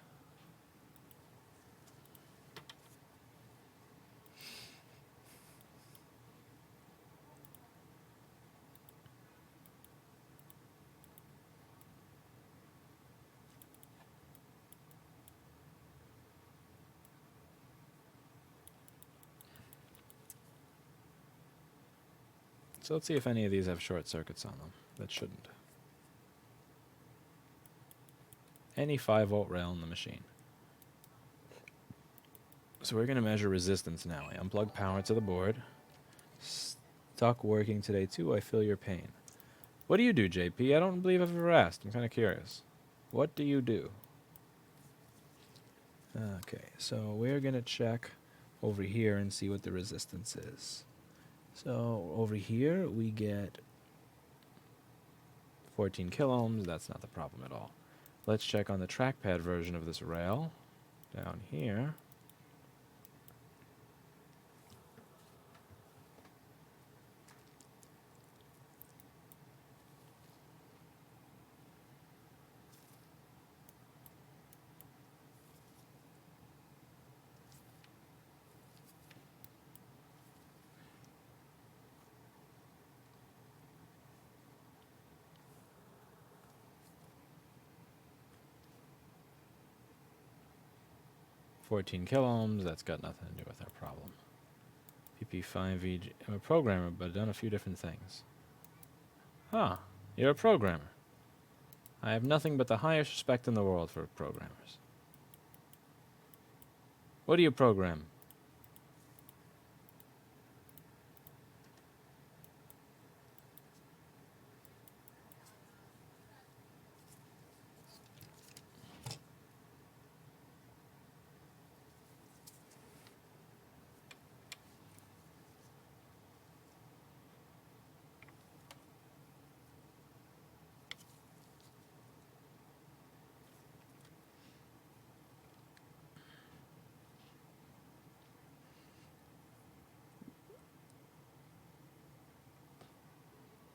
So let's see if any of these have short circuits on them. That shouldn't. Any 5-volt rail in the machine. So we're going to measure resistance now. I unplug power to the board. Stuck working today too. I feel your pain. What do you do, JP? I don't believe I've ever asked. I'm kind of curious. What do you do? Okay, so we're going to check over here and see what the resistance is. So over here we get 14 kiloohms. That's not the problem at all. Let's check on the trackpad version of this rail down here. $14 kiloohms, that's got nothing to do with our problem. PP5VG, I'm a programmer, but I've done a few different things. Ah, you're a programmer. I have nothing but the highest respect in the world for programmers. What do you program?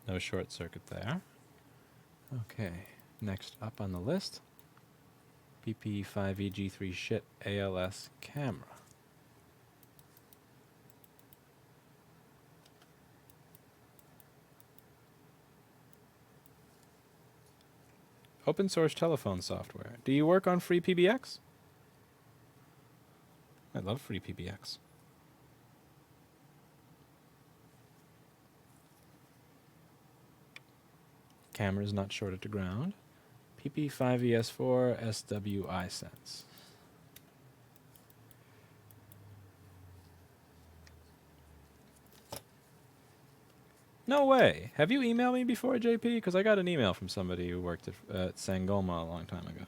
No short circuit there. Okay, next up on the list, PP5EG3 shit ALS camera. Open source telephone software. Do you work on free PBX? I love free PBX. Camera's not shorted to ground. PP5ES4 SWI sense. No way. Have you emailed me before, JP? Because I got an email from somebody who worked at Sangoma a long time ago.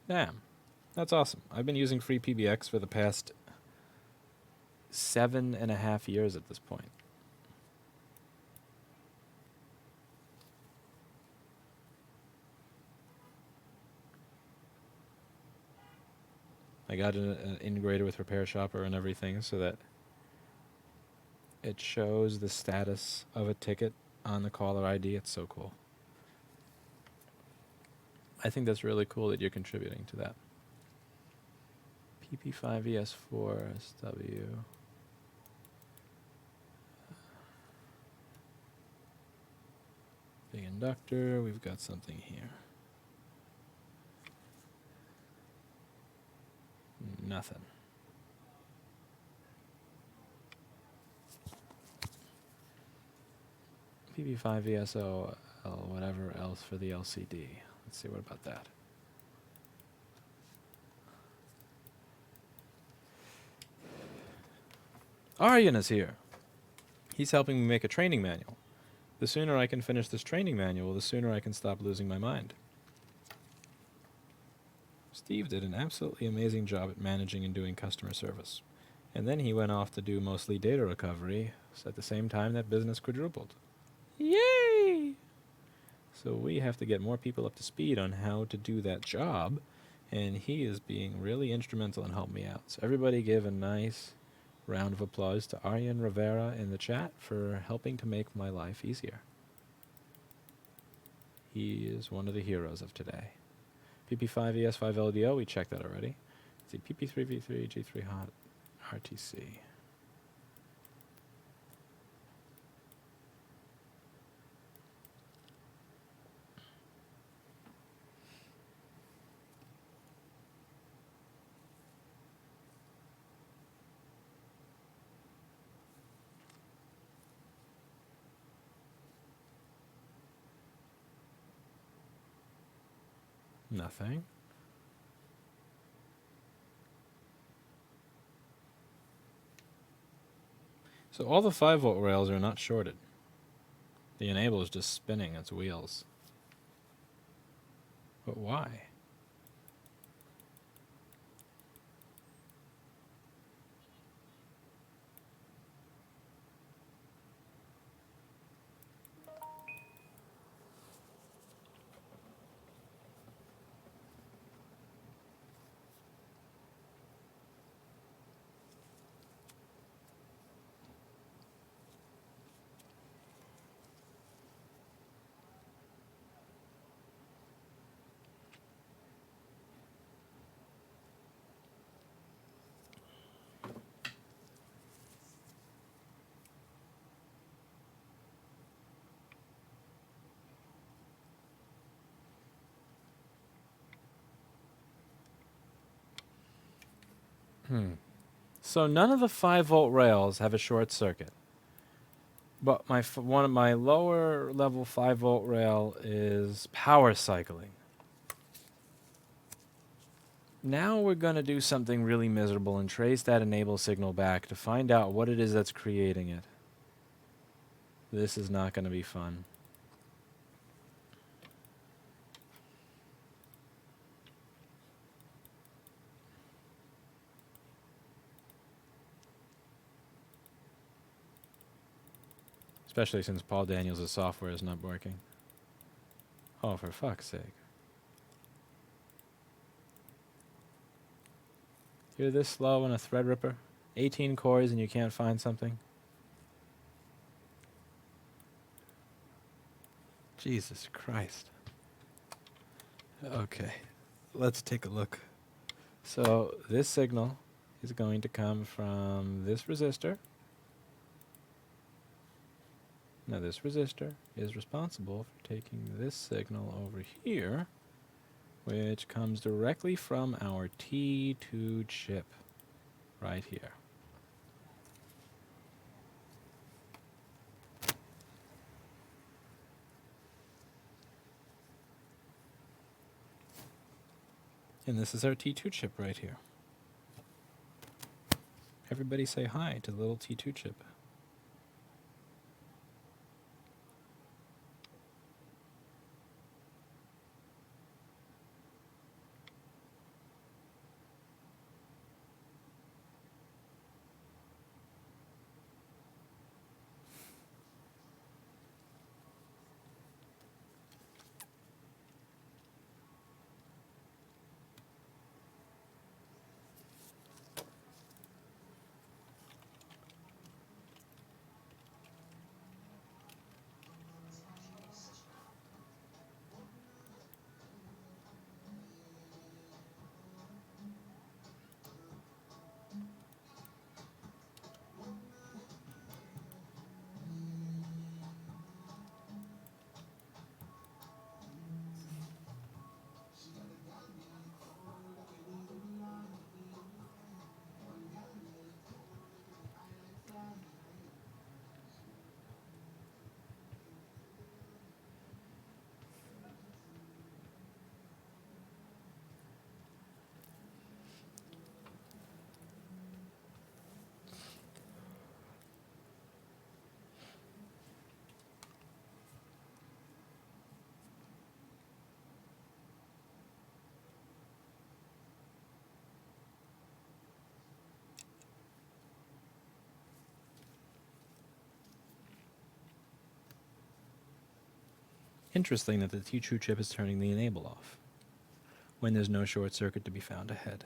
Damn. That's awesome. I've been using free PBX for the past 7.5 years at this point. I got it integrated with Repair Shopper and everything so that it shows the status of a ticket on the caller ID. It's so cool. I think that's really cool that you're contributing to that. PP5ES4SW. Big inductor. We've got something here. Nothing. PP5ESO, whatever else for the LCD. Let's see, what about that? Aryan is here. He's helping me make a training manual. The sooner I can finish this training manual, the sooner I can stop losing my mind. Steve did an absolutely amazing job at managing and doing customer service. And then he went off to do mostly data recovery, so at the same time that business quadrupled. Yay! So we have to get more people up to speed on how to do that job, and he is being really instrumental in helping me out. So everybody give a nice round of applause to Aryan Rivera in the chat for helping to make my life easier. He is one of the heroes of today. PP5ES5LDO, we checked that already. Let's see, PP3V3, G3 Hot, RTC. Nothing. So all the 5-volt rails are not shorted. The enable is just spinning its wheels. But why? So none of the 5-volt rails have a short circuit. But one of my lower level 5-volt rail is power cycling. Now we're going to do something really miserable and trace that enable signal back to find out what it is that's creating it. This is not going to be fun. Especially since Paul Daniels' software is not working. Oh, for fuck's sake. You're this slow on a Threadripper? 18 cores and you can't find something? Jesus Christ. Okay, let's take a look. So this signal is going to come from this resistor. Now this resistor is responsible for taking this signal over here, which comes directly from our T2 chip right here. And this is our T2 chip right here. Everybody say hi to the little T2 chip. Interesting that the T2 chip is turning the enable off when there's no short circuit to be found ahead.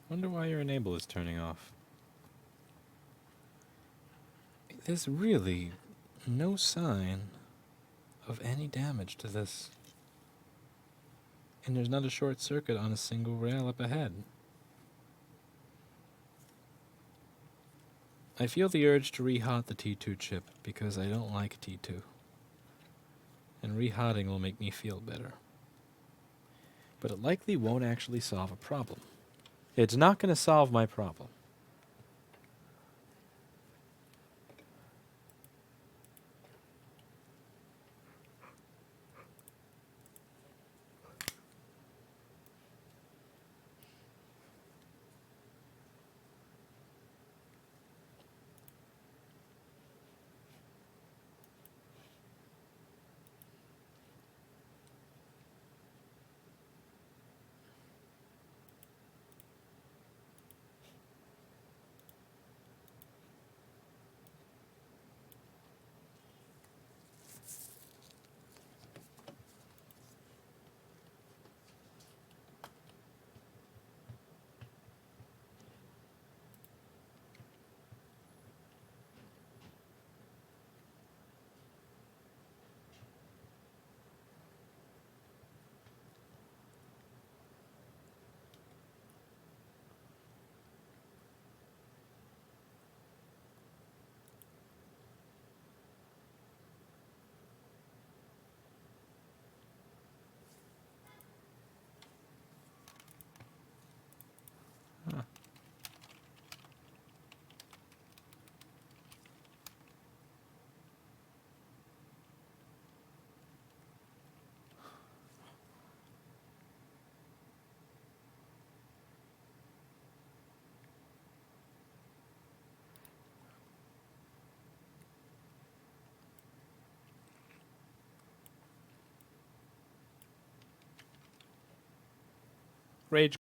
Wonder why your enable is turning off. There's really no sign of any damage to this. And there's not a short circuit on a single rail up ahead. I feel the urge to rehot the T2 chip because I don't like T2. And rehotting will make me feel better. But it likely won't actually solve a problem. It's not going to solve my problem. Rage